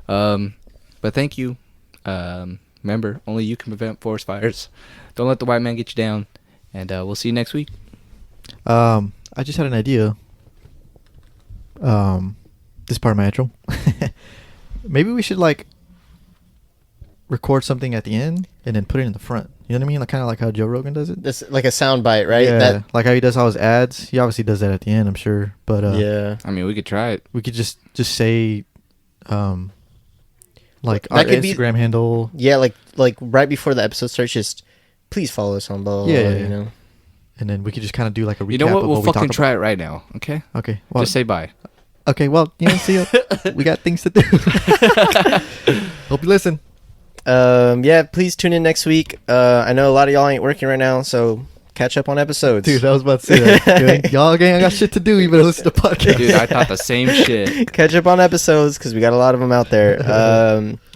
But thank you. Remember, only you can prevent forest fires. Don't let the white man get you down. And we'll see you next week. I just had an idea. This part of my intro. Maybe we should record something at the end and then put it in the front. You know what I mean? Kind of like how Joe Rogan does it. That's like a sound bite, right? Yeah, like how he does all his ads. He obviously does that at the end, I'm sure. But yeah, I mean, we could try it. we could just say, our That could be- Instagram handle. yeah, like right before the episode starts, just please follow us on blah, blah, Yeah, blah, yeah, you yeah. know. And then we could just kind of do like a recap. You know what? of We'll what we fucking talk try it right now, okay? about. Okay. Well, Just say bye. okay. Well, see ya. We got things to do. Hope you listen. Yeah, please tune in next week. I know a lot of y'all ain't working right now, so catch up on episodes. Dude, I was about to say that. Y'all gang, I got shit to do. You better listen to podcasts. Dude, I thought the same shit. Catch up on episodes because we got a lot of them out there.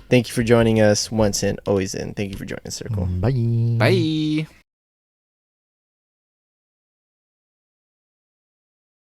Thank you for joining us once in, always in. Thank you for joining the circle. Bye. Bye.